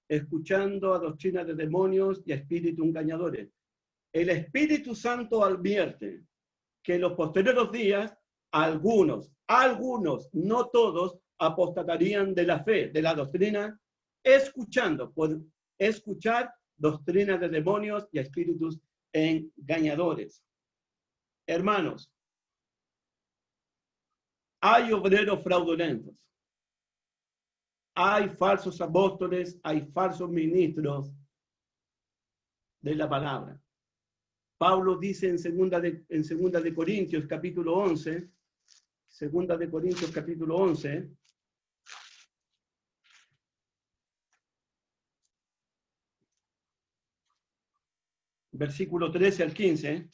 escuchando a doctrinas de demonios y a espíritus engañadores. El Espíritu Santo advierte que en los posteriores días algunos, no todos, apostatarían de la fe, de la doctrina, escuchando, por escuchar doctrinas de demonios y espíritus engañadores. Hermanos, hay obreros fraudulentos, hay falsos apóstoles, hay falsos ministros de la palabra. Pablo dice en segunda de Corintios capítulo 11, segunda de Corintios capítulo 11, versículo 13 al 15.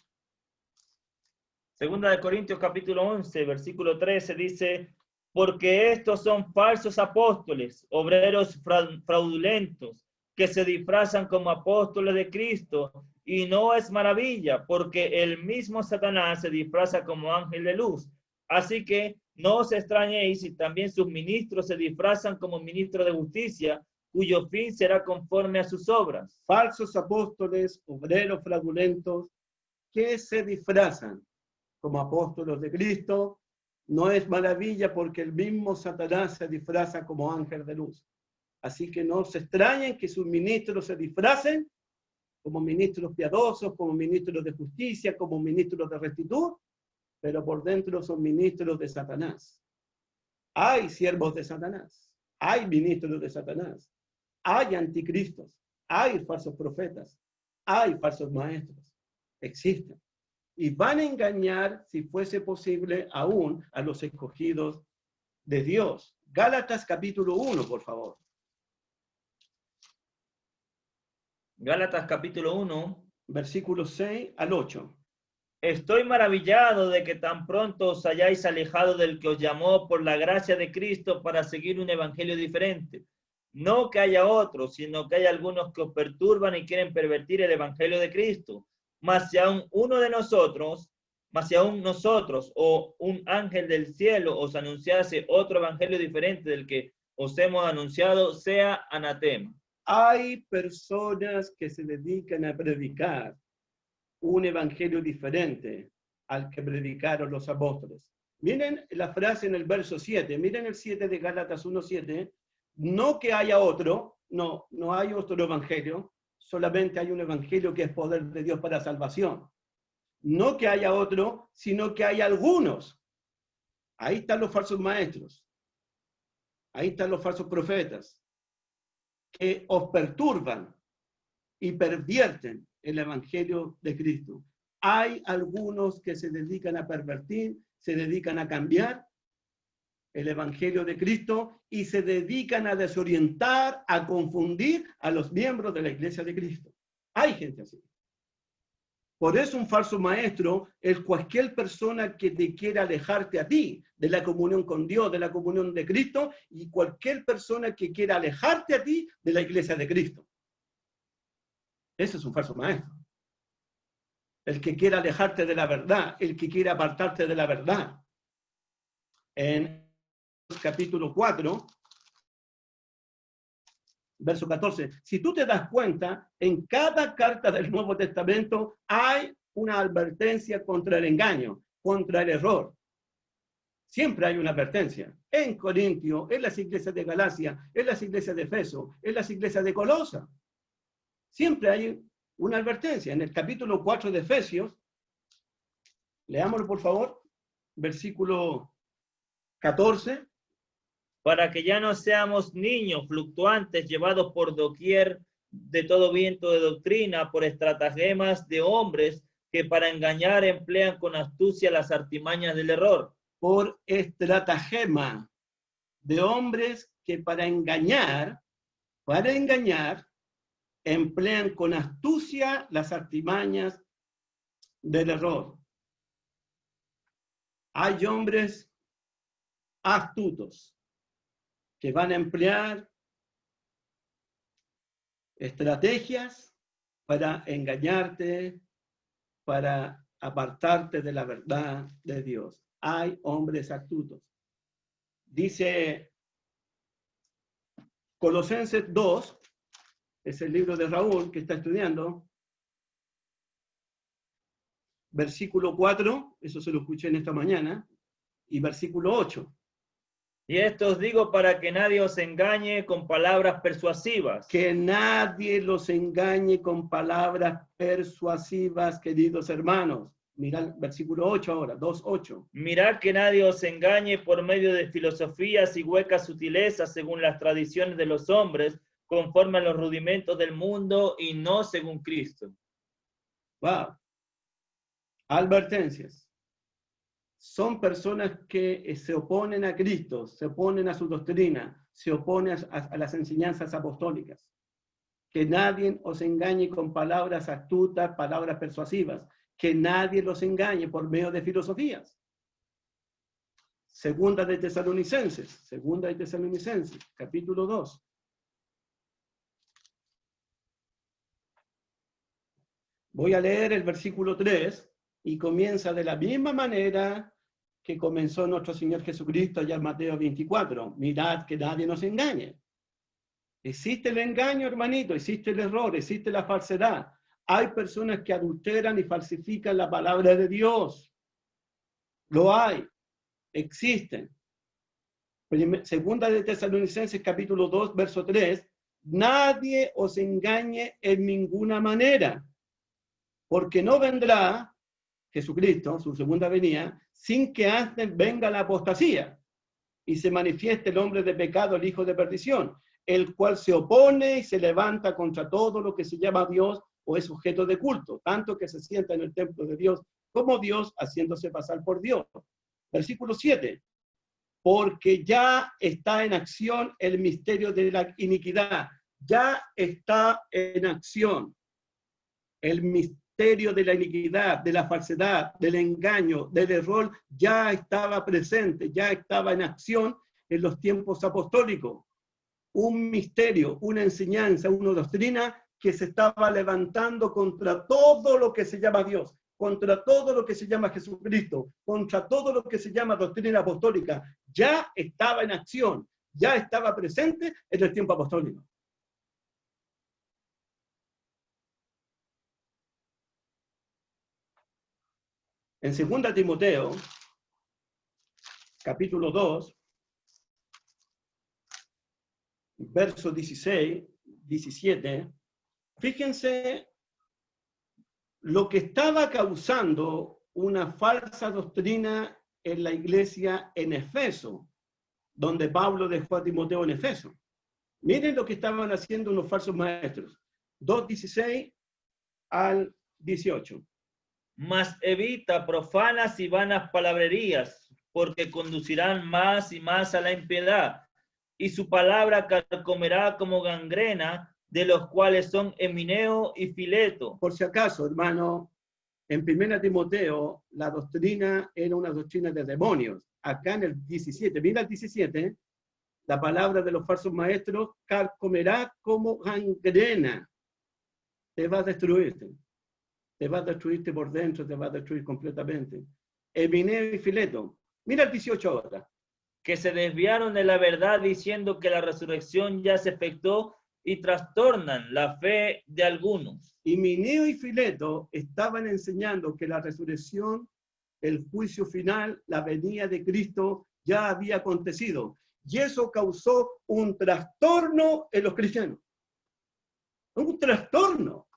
Segunda de Corintios capítulo 11, versículo 13 dice, porque estos son falsos apóstoles, obreros fraudulentos, que se disfrazan como apóstoles de Cristo, y no es maravilla, porque el mismo Satanás se disfraza como ángel de luz. Así que no os extrañéis si también sus ministros se disfrazan como ministros de justicia, cuyo fin será conforme a sus obras. Falsos apóstoles, obreros fraudulentos, que se disfrazan como apóstoles de Cristo, no es maravilla porque el mismo Satanás se disfraza como ángel de luz. Así que no se extrañen que sus ministros se disfracen como ministros piadosos, como ministros de justicia, como ministros de rectitud, pero por dentro son ministros de Satanás. Hay siervos de Satanás, hay ministros de Satanás, hay anticristos, hay falsos profetas, hay falsos maestros, existen. Y van a engañar, si fuese posible, aún a los escogidos de Dios. Gálatas capítulo 1, por favor. Gálatas capítulo 1. Versículos 6 al 8. Estoy maravillado de que tan pronto os hayáis alejado del que os llamó por la gracia de Cristo para seguir un evangelio diferente. No que haya otros, sino que hay algunos que os perturban y quieren pervertir el evangelio de Cristo. Mas si aún nosotros o un ángel del cielo os anunciase otro evangelio diferente del que os hemos anunciado, sea anatema. Hay personas que se dedican a predicar un evangelio diferente al que predicaron los apóstoles. Miren la frase en el verso 7, miren el 7 de Gálatas 1:7, no que haya otro, no hay otro evangelio, solamente hay un evangelio que es poder de Dios para salvación. No que haya otro, sino que hay algunos. Ahí están los falsos maestros, ahí están los falsos profetas, que os perturban y pervierten el evangelio de Cristo. Hay algunos que se dedican a pervertir, se dedican a cambiar el evangelio de Cristo y se dedican a desorientar, a confundir a los miembros de la iglesia de Cristo. Hay gente así. Por eso un falso maestro es cualquier persona que te quiera alejarte a ti de la comunión con Dios, de la comunión de Cristo, y cualquier persona que quiera alejarte a ti de la iglesia de Cristo. Ese es un falso maestro. El que quiera alejarte de la verdad, el que quiera apartarte de la verdad. En capítulo 4, verso 14, si tú te das cuenta, en cada carta del Nuevo Testamento hay una advertencia contra el engaño, contra el error. Siempre hay una advertencia. En Corintio, en las iglesias de Galacia, en las iglesias de Efeso, en las iglesias de Colosa. Siempre hay una advertencia. En el capítulo 4 de Efesios, leámoslo por favor, versículo 14. Para que ya no seamos niños fluctuantes llevados por doquier de todo viento de doctrina, por estratagemas de hombres que para engañar emplean con astucia las artimañas del error. Por estratagema de hombres que para engañar, emplean con astucia las artimañas del error. Hay hombres astutos que van a emplear estrategias para engañarte, para apartarte de la verdad de Dios. Hay hombres astutos. Dice Colosenses 2, es el libro de Raúl que está estudiando, versículo 4, eso se lo escuché en esta mañana, y versículo 8. Y esto os digo para que nadie os engañe con palabras persuasivas. Que nadie los engañe con palabras persuasivas, queridos hermanos. Mira el versículo 8 ahora, 2:8. Mirad que nadie os engañe por medio de filosofías y huecas sutilezas según las tradiciones de los hombres, conforme a los rudimentos del mundo y no según Cristo. Wow. Advertencias. Son personas que se oponen a Cristo, se oponen a su doctrina, se oponen a las enseñanzas apostólicas. Que nadie os engañe con palabras astutas, palabras persuasivas. Que nadie los engañe por medio de filosofías. Segunda de Tesalonicenses, capítulo 2. Voy a leer el versículo 3 y comienza de la misma manera que comenzó nuestro Señor Jesucristo allá en Mateo 24. Mirad que nadie nos engañe. Existe el engaño, hermanito, existe el error, existe la falsedad. Hay personas que adulteran y falsifican la palabra de Dios. Lo hay, existen. Segunda de Tesalonicenses capítulo 2, verso 3. Nadie os engañe en ninguna manera, porque no vendrá Jesucristo, su segunda venida, sin que antes venga la apostasía y se manifieste el hombre de pecado, el hijo de perdición, el cual se opone y se levanta contra todo lo que se llama Dios o es objeto de culto, tanto que se sienta en el templo de Dios como Dios, haciéndose pasar por Dios. Versículo 7. Porque ya está en acción el misterio de la iniquidad. Ya está en acción el misterio de la iniquidad, de la falsedad, del engaño, del error. Ya estaba presente, ya estaba en acción en los tiempos apostólicos. Un misterio, una enseñanza, una doctrina que se estaba levantando contra todo lo que se llama Dios, contra todo lo que se llama Jesucristo, contra todo lo que se llama doctrina apostólica. Ya estaba en acción, ya estaba presente en el tiempo apostólico. En 2 Timoteo, capítulo 2, verso 16, 17, fíjense lo que estaba causando una falsa doctrina en la iglesia en Efeso, donde Pablo dejó a Timoteo en Efeso. Miren lo que estaban haciendo unos falsos maestros. 2:16 al 18. Mas evita profanas y vanas palabrerías, porque conducirán más y más a la impiedad, y su palabra carcomerá como gangrena, de los cuales son Emineo y Fileto. Por si acaso, hermano, en 1 Timoteo la doctrina era una doctrina de demonios. Acá en el 17, mira el 17, la palabra de los falsos maestros carcomerá como gangrena. Te va a destruirte. Te va a destruirte por dentro, te va a destruir completamente. Emineo y Fileto. Mira el 18 ahora. Que se desviaron de la verdad diciendo que la resurrección ya se efectuó y trastornan la fe de algunos. Emineo y Fileto estaban enseñando que la resurrección, el juicio final, la venida de Cristo ya había acontecido. Y eso causó un trastorno en los cristianos. Un trastorno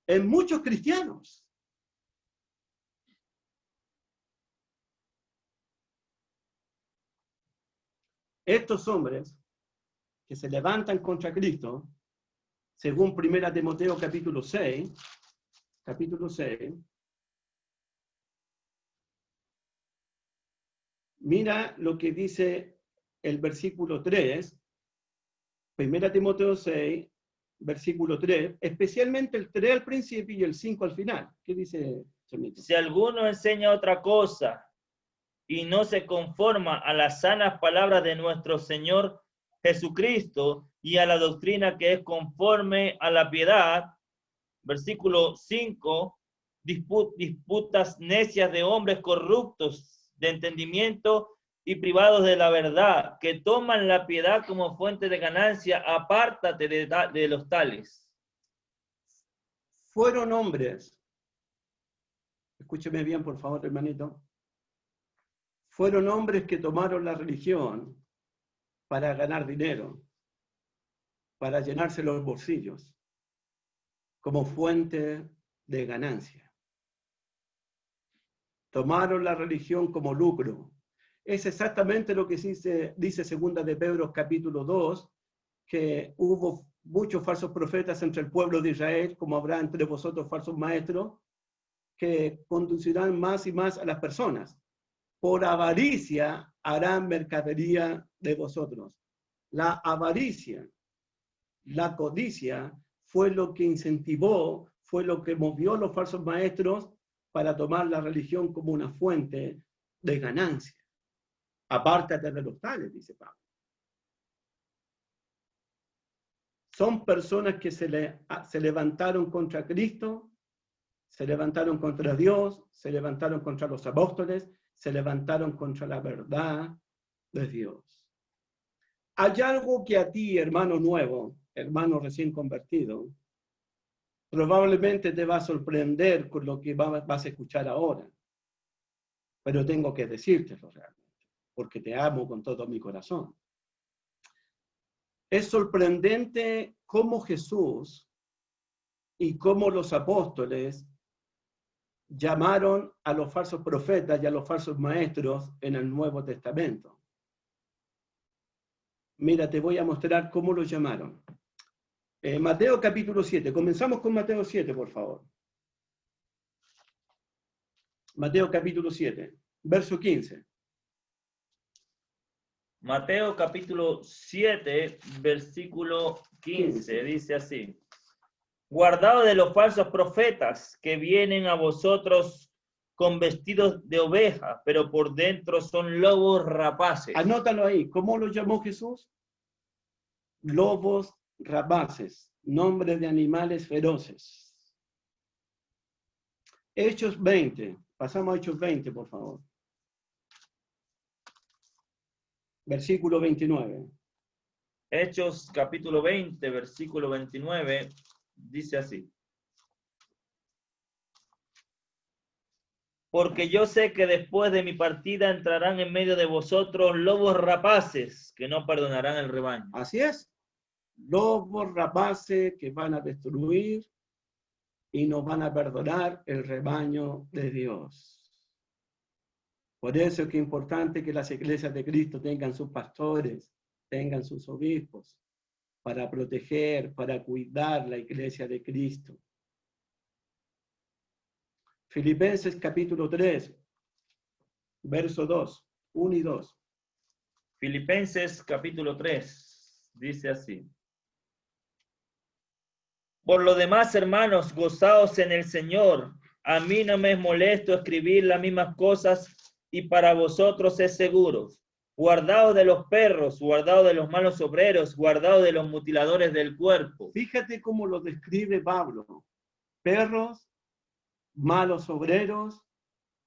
en muchos cristianos. Estos hombres que se levantan contra Cristo, según 1 Timoteo capítulo 6, mira lo que dice el versículo 3, 1 Timoteo 6, versículo 3, especialmente el 3 al principio y el 5 al final. ¿Qué dice Chomito? Si alguno enseña otra cosa y no se conforma a las sanas palabras de nuestro Señor Jesucristo y a la doctrina que es conforme a la piedad. Versículo 5, disputas necias de hombres corruptos de entendimiento y privados de la verdad, que toman la piedad como fuente de ganancia. Apártate de los tales. Fueron hombres, escúcheme bien por favor, hermanito, fueron hombres que tomaron la religión para ganar dinero, para llenarse los bolsillos, como fuente de ganancia. Tomaron la religión como lucro. Es exactamente lo que dice segunda de Pedro capítulo 2, que hubo muchos falsos profetas entre el pueblo de Israel, como habrá entre vosotros falsos maestros, que conducirán más y más a las personas. Por avaricia harán mercadería de vosotros. La avaricia, la codicia, fue lo que incentivó, fue lo que movió a los falsos maestros para tomar la religión como una fuente de ganancia. Apártate de los tales, dice Pablo. Son personas que se levantaron contra Cristo, se levantaron contra Dios, se levantaron contra los apóstoles, se levantaron contra la verdad de Dios. Hay algo que a ti, hermano nuevo, hermano recién convertido, probablemente te va a sorprender con lo que vas a escuchar ahora. Pero tengo que decírtelo realmente, porque te amo con todo mi corazón. Es sorprendente cómo Jesús y cómo los apóstoles llamaron a los falsos profetas y a los falsos maestros en el Nuevo Testamento. Mira, te voy a mostrar cómo los llamaron. Mateo capítulo 7. Comenzamos con Mateo 7, por favor. Mateo capítulo 7, verso 15. Mateo capítulo 7, versículo 15, dice así: guardaos de los falsos profetas que vienen a vosotros con vestidos de oveja, pero por dentro son lobos rapaces. Anótalo ahí. ¿Cómo lo llamó Jesús? Lobos rapaces, nombre de animales feroces. Hechos 20. Pasamos a Hechos 20, por favor. Versículo 29. Hechos capítulo 20, versículo 29, dice así: porque yo sé que después de mi partida entrarán en medio de vosotros lobos rapaces que no perdonarán el rebaño. Así es. Lobos rapaces que van a destruir y no van a perdonar el rebaño de Dios. Por eso es que es importante que las iglesias de Cristo tengan sus pastores, tengan sus obispos, para proteger, para cuidar la iglesia de Cristo. Filipenses capítulo 3, verso 2, 1 y 2. Filipenses capítulo 3, dice así: por lo demás, hermanos, gozaos en el Señor. A mí no me es molesto escribir las mismas cosas y para vosotros es seguro. Guardaos de los perros, guardaos de los malos obreros, guardaos de los mutiladores del cuerpo. Fíjate cómo lo describe Pablo. Perros, malos obreros,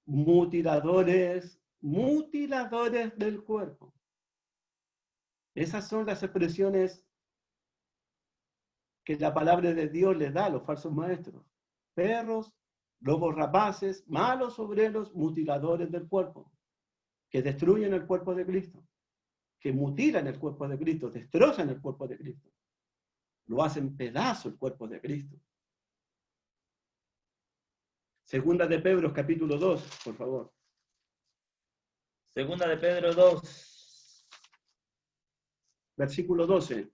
mutiladores del cuerpo. Esas son las expresiones que la palabra de Dios les da a los falsos maestros. Perros, lobos rapaces, malos obreros, mutiladores del cuerpo, que destruyen el cuerpo de Cristo, que mutilan el cuerpo de Cristo, destrozan el cuerpo de Cristo, lo hacen pedazo el cuerpo de Cristo. Segunda de Pedro, capítulo 2, por favor. Segunda de Pedro 2. Versículo 12.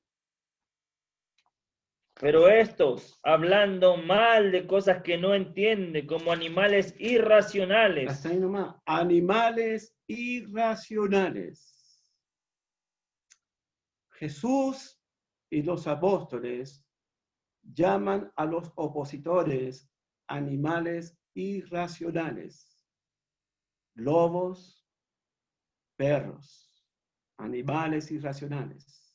Pero estos, hablando mal de cosas que no entienden, como animales irracionales. Hasta ahí nomás. Animales irracionales. Jesús y los apóstoles llaman a los opositores animales irracionales. Lobos, perros, animales irracionales.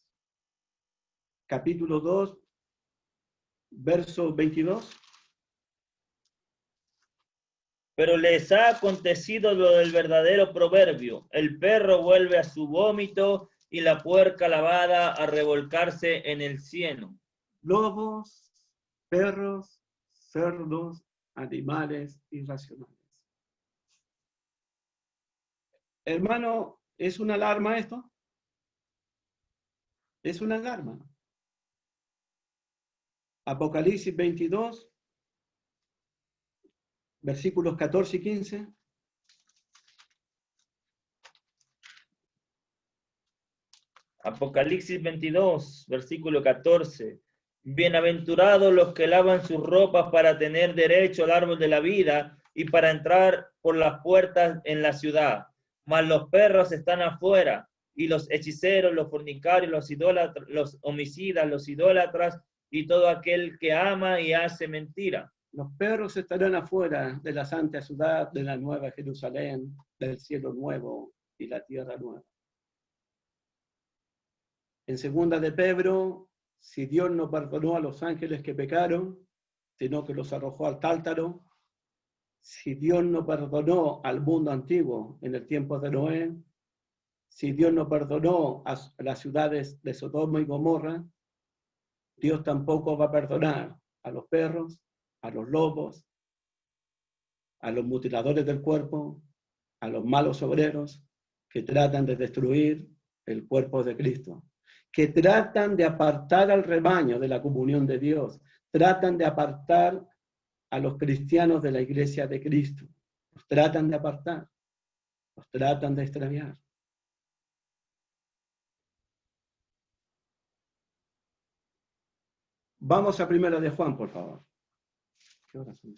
capítulo 2, verso 22. Pero les ha acontecido lo del verdadero proverbio: el perro vuelve a su vómito y la puerca lavada a revolcarse en el cieno. Lobos, perros, cerdos, animales irracionales. Hermano, ¿es una alarma esto? Es una alarma. Apocalipsis 22, versículos 14 y 15. Apocalipsis 22, versículo 14. Bienaventurados los que lavan sus ropas para tener derecho al árbol de la vida y para entrar por las puertas en la ciudad. Mas los perros están afuera, y los hechiceros, los fornicarios, los idólatras, los homicidas, los idólatras, y todo aquel que ama y hace mentira. Los perros estarán afuera de la santa ciudad, de la nueva Jerusalén, del cielo nuevo y la tierra nueva. En segunda de Pedro, si Dios no perdonó a los ángeles que pecaron, sino que los arrojó al tártaro, si Dios no perdonó al mundo antiguo en el tiempo de Noé, si Dios no perdonó a las ciudades de Sodoma y Gomorra, Dios tampoco va a perdonar a los perros, a los lobos, a los mutiladores del cuerpo, a los malos obreros que tratan de destruir el cuerpo de Cristo, que tratan de apartar al rebaño de la comunión de Dios, tratan de apartar a los cristianos de la iglesia de Cristo. Los tratan de apartar, los tratan de extraviar. Vamos a Primera de Juan, por favor. ¿Qué horas son?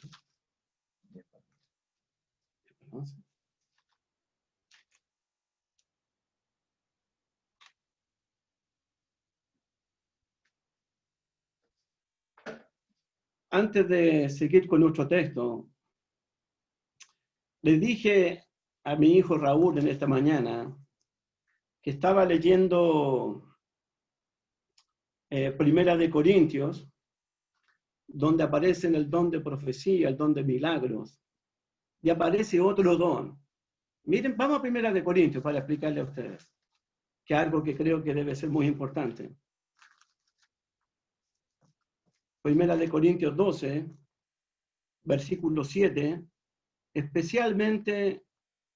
Antes de seguir con nuestro texto, le dije a mi hijo Raúl en esta mañana que estaba leyendo Primera de Corintios, donde aparecen el don de profecía, el don de milagros, y aparece otro don. Miren, vamos a Primera de Corintios para explicarle a ustedes, que es algo que creo que debe ser muy importante. Primera de Corintios 12, versículo 7, especialmente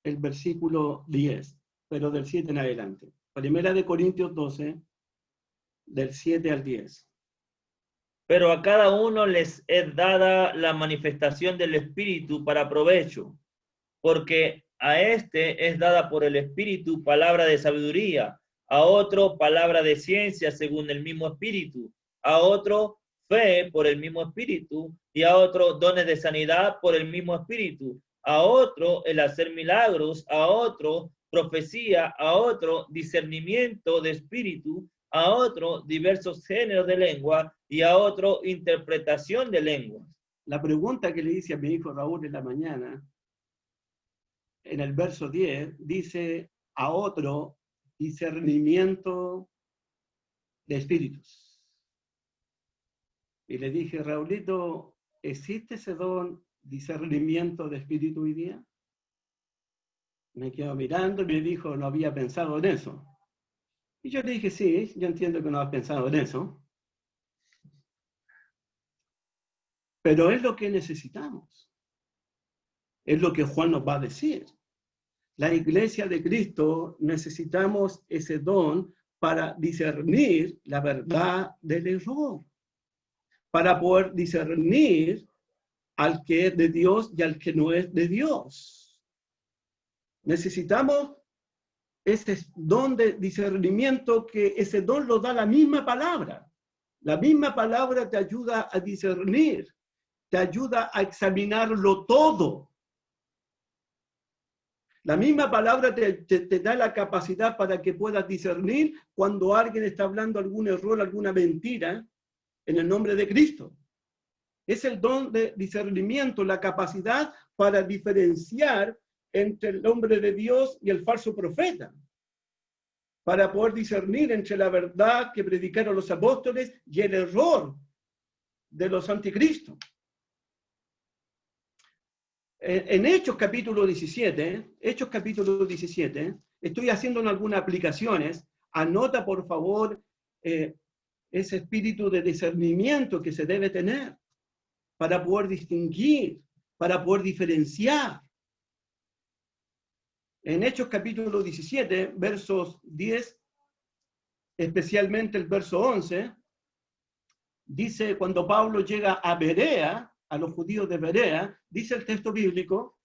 el versículo 10, pero del 7 en adelante. Primera de Corintios 12, del 7 al 10. Pero a cada uno les es dada la manifestación del Espíritu para provecho, porque a este es dada por el Espíritu palabra de sabiduría, a otro palabra de ciencia según el mismo Espíritu, a otro fe por el mismo Espíritu, y a otro dones de sanidad por el mismo Espíritu, a otro el hacer milagros, a otro profecía, a otro discernimiento de espíritu, a otro diversos géneros de lengua, y a otro interpretación de lenguas. La pregunta que le hice a mi hijo Raúl en la mañana, en el verso 10, dice a otro discernimiento de espíritus. Y le dije, Raulito, ¿existe ese don discernimiento de espíritu hoy día? Me quedó mirando y me dijo, no había pensado en eso. Y yo le dije, sí, yo entiendo que no has pensado en eso. Pero es lo que necesitamos. Es lo que Juan nos va a decir. La iglesia de Cristo necesitamos ese don para discernir la verdad del error. Para poder discernir al que es de Dios y al que no es de Dios. Necesitamos ese don de discernimiento, que ese don lo da la misma palabra. La misma palabra te ayuda a discernir, te ayuda a examinarlo todo. La misma palabra te da la capacidad para que puedas discernir cuando alguien está hablando algún error, alguna mentira, en el nombre de Cristo. Es el don de discernimiento, la capacidad para diferenciar entre el hombre de Dios y el falso profeta. para poder discernir entre la verdad que predicaron los apóstoles y el error de los anticristos. En Hechos capítulo 17, estoy haciendo algunas aplicaciones. Anota, por favor, ese espíritu de discernimiento que se debe tener para poder distinguir, para poder diferenciar. En Hechos capítulo 17, versos 10, especialmente el verso 11, dice, cuando Pablo llega a Berea, a los judíos de Berea, dice el texto bíblico: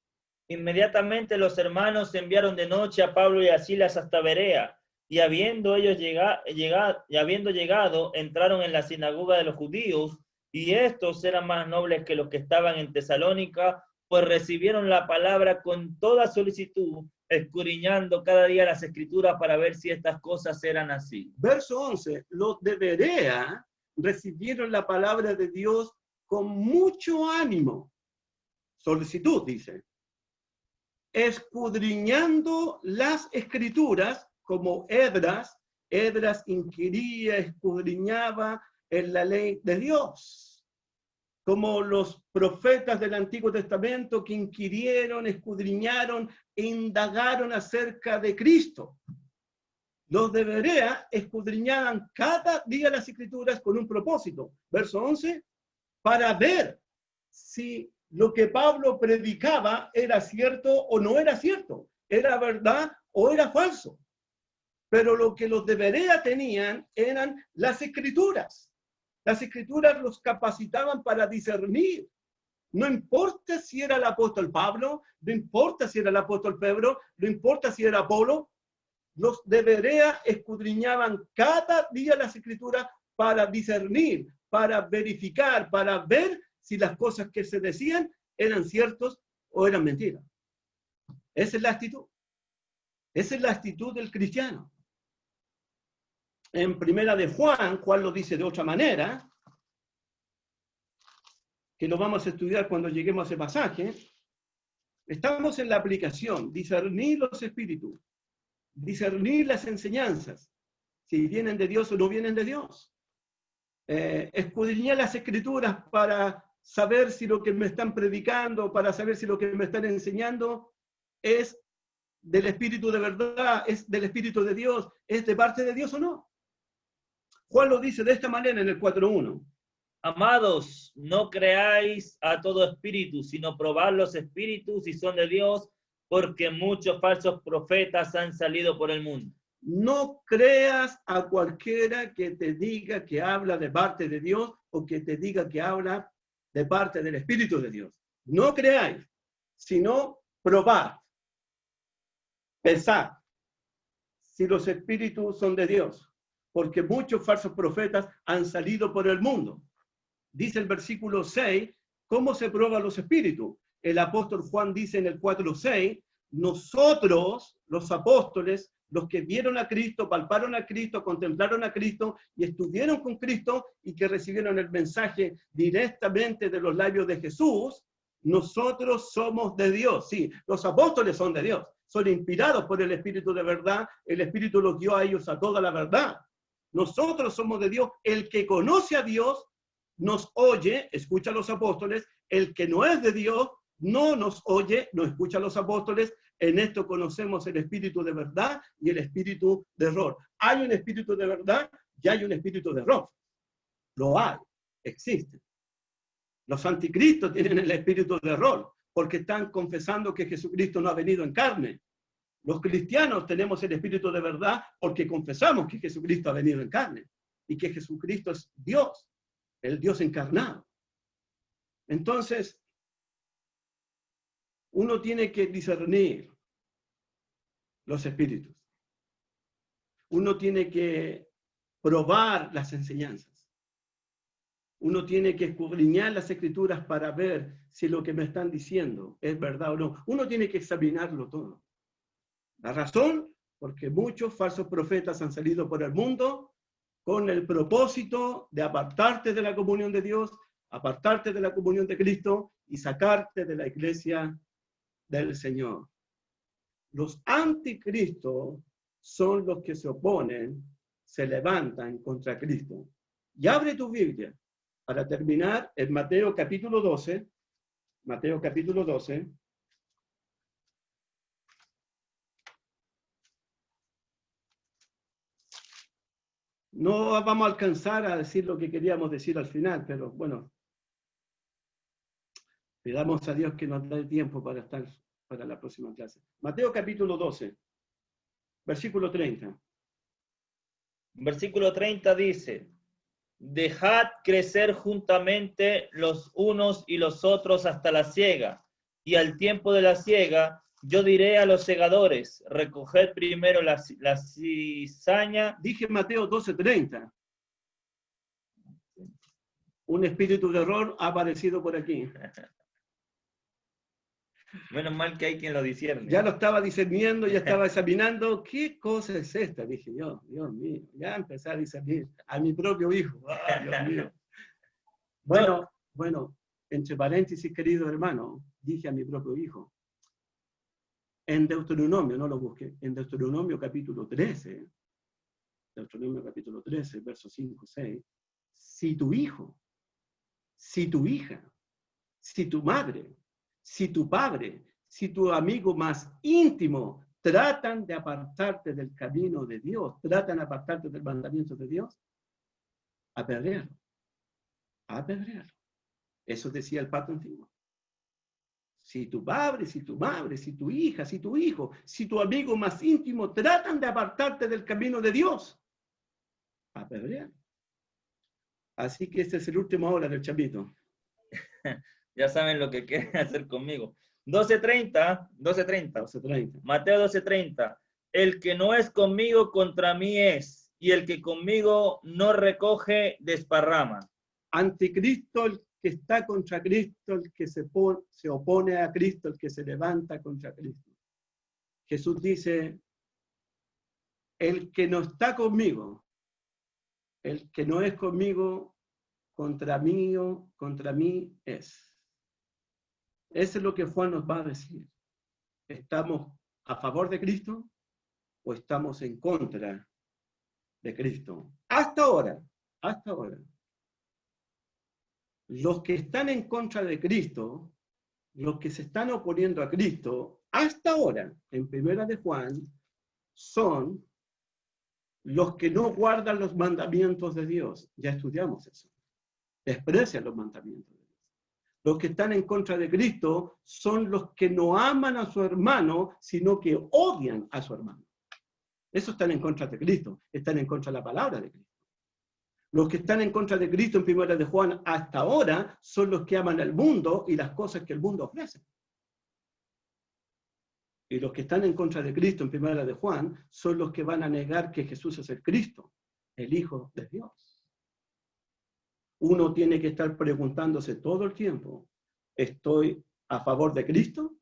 inmediatamente los hermanos enviaron de noche a Pablo y a Silas hasta Berea, y habiendo ellos llegado, entraron en la sinagoga de los judíos, y estos eran más nobles que los que estaban en Tesalónica, pues recibieron la palabra con toda solicitud, escudriñando cada día las escrituras para ver si estas cosas eran así. Verso 11, los de Berea recibieron la palabra de Dios con mucho ánimo. Solicitud, dice. Escudriñando las escrituras, como Esdras inquiría, escudriñaba en la ley de Dios. Como los profetas del Antiguo Testamento que inquirieron, escudriñaron e indagaron acerca de Cristo. Los de Berea escudriñaban cada día las escrituras con un propósito. Verso 11, para ver si lo que Pablo predicaba era cierto o no era cierto, era verdad o era falso. Pero lo que los de Berea tenían eran las escrituras. Las escrituras los capacitaban para discernir. No importa si era el apóstol Pablo, no importa si era el apóstol Pedro, no importa si era Apolo, los de Berea escudriñaban cada día las escrituras para discernir, para verificar, para ver si las cosas que se decían eran ciertos o eran mentiras. Esa es la actitud. Esa es la actitud del cristiano. En primera de Juan lo dice de otra manera, que lo vamos a estudiar cuando lleguemos a ese pasaje. Estamos en la aplicación, discernir los espíritus, discernir las enseñanzas, si vienen de Dios o no vienen de Dios. Escudriñar las escrituras para saber si lo que me están predicando, para saber si lo que me están enseñando es del Espíritu de verdad, es del Espíritu de Dios, es de parte de Dios o no. Juan lo dice de esta manera en el 4.1. Amados, no creáis a todo espíritu, sino probad los espíritus si son de Dios, porque muchos falsos profetas han salido por el mundo. No creas a cualquiera que te diga que habla de parte de Dios o que te diga que habla de parte del Espíritu de Dios. No creáis, sino probad, pensad si los espíritus son de Dios, porque muchos falsos profetas han salido por el mundo. Dice el versículo 6, ¿cómo se prueban los espíritus? El apóstol Juan dice en el 4.6, nosotros, los apóstoles, los que vieron a Cristo, palparon a Cristo, contemplaron a Cristo y estuvieron con Cristo y que recibieron el mensaje directamente de los labios de Jesús, nosotros somos de Dios. Sí, los apóstoles son de Dios, son inspirados por el Espíritu de verdad, el Espíritu los guió a ellos a toda la verdad. Nosotros somos de Dios, el que conoce a Dios nos oye, escucha a los apóstoles, el que no es de Dios no nos oye, no escucha a los apóstoles. En esto conocemos el espíritu de verdad y el espíritu de error. Hay un espíritu de verdad y hay un espíritu de error. Lo hay, existe. Los anticristos tienen el espíritu de error porque están confesando que Jesucristo no ha venido en carne. Los cristianos tenemos el espíritu de verdad porque confesamos que Jesucristo ha venido en carne y que Jesucristo es Dios, el Dios encarnado. Entonces, uno tiene que discernir los espíritus. Uno tiene que probar las enseñanzas. Uno tiene que escudriñar las escrituras para ver si lo que me están diciendo es verdad o no. Uno tiene que examinarlo todo. La razón, porque muchos falsos profetas han salido por el mundo con el propósito de apartarte de la comunión de Dios, apartarte de la comunión de Cristo y sacarte de la iglesia del Señor. Los anticristos son los que se oponen, se levantan contra Cristo. Y abre tu Biblia para terminar en Mateo capítulo 12. Mateo capítulo 12. No vamos a alcanzar a decir lo que queríamos decir al final, pero bueno, pidamos a Dios que nos dé tiempo para estar para la próxima clase. Mateo capítulo 12, versículo 30. Versículo 30 dice, dejad crecer juntamente los unos y los otros hasta la siega, y al tiempo de la siega, yo diré a los segadores, recoged primero la cizaña. Dije Mateo 12:30. Un espíritu de error ha aparecido por aquí. Menos mal que hay quien lo discierne. Ya lo estaba discerniendo, ya estaba examinando. ¿Qué cosa es esta? Dije yo, Dios mío, ya empecé a discernir a mi propio hijo. ¡Ay, Dios mío! Bueno, entre paréntesis, querido hermano, dije a mi propio hijo. En Deuteronomio, no lo busqué, en Deuteronomio capítulo 13, versos 5, 6, si tu hijo, si tu hija, si tu madre, si tu padre, si tu amigo más íntimo tratan de apartarte del camino de Dios, tratan de apartarte del mandamiento de Dios, apedréalo. Apedréalo. Eso decía el pacto antiguo. Si tu padre, si tu madre, si tu hija, si tu hijo, si tu amigo más íntimo tratan de apartarte del camino de Dios, apedréalo. Así que este es el último hora del chapito. Ya saben lo que quieren hacer conmigo. 12:30. Mateo 12:30. El que no es conmigo, contra mí es, y el que conmigo no recoge, desparrama. Anticristo, el que está contra Cristo, el que se opone a Cristo, el que se levanta contra Cristo. Jesús dice, el que no está conmigo, el que no es conmigo, contra mí es. Eso es lo que Juan nos va a decir. ¿Estamos a favor de Cristo o estamos en contra de Cristo? Hasta ahora. Los que están en contra de Cristo, los que se están oponiendo a Cristo, hasta ahora, en Primera de Juan, son los que no guardan los mandamientos de Dios. Ya estudiamos eso. Desprecian los mandamientos de Dios. Los que están en contra de Cristo son los que no aman a su hermano, sino que odian a su hermano. Esos están en contra de Cristo, están en contra de la palabra de Cristo. Los que están en contra de Cristo en Primera de Juan hasta ahora son los que aman al mundo y las cosas que el mundo ofrece. Y los que están en contra de Cristo en Primera de Juan son los que van a negar que Jesús es el Cristo, el Hijo de Dios. Uno tiene que estar preguntándose todo el tiempo, ¿estoy a favor de Cristo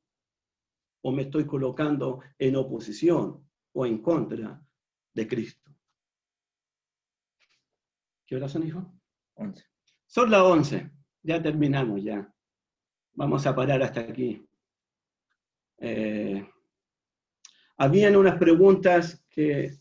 o me estoy colocando en oposición o en contra de Cristo? ¿Qué horas son, hijo? 11. Son las 11. Ya terminamos ya. Vamos a parar hasta aquí. Habían unas preguntas que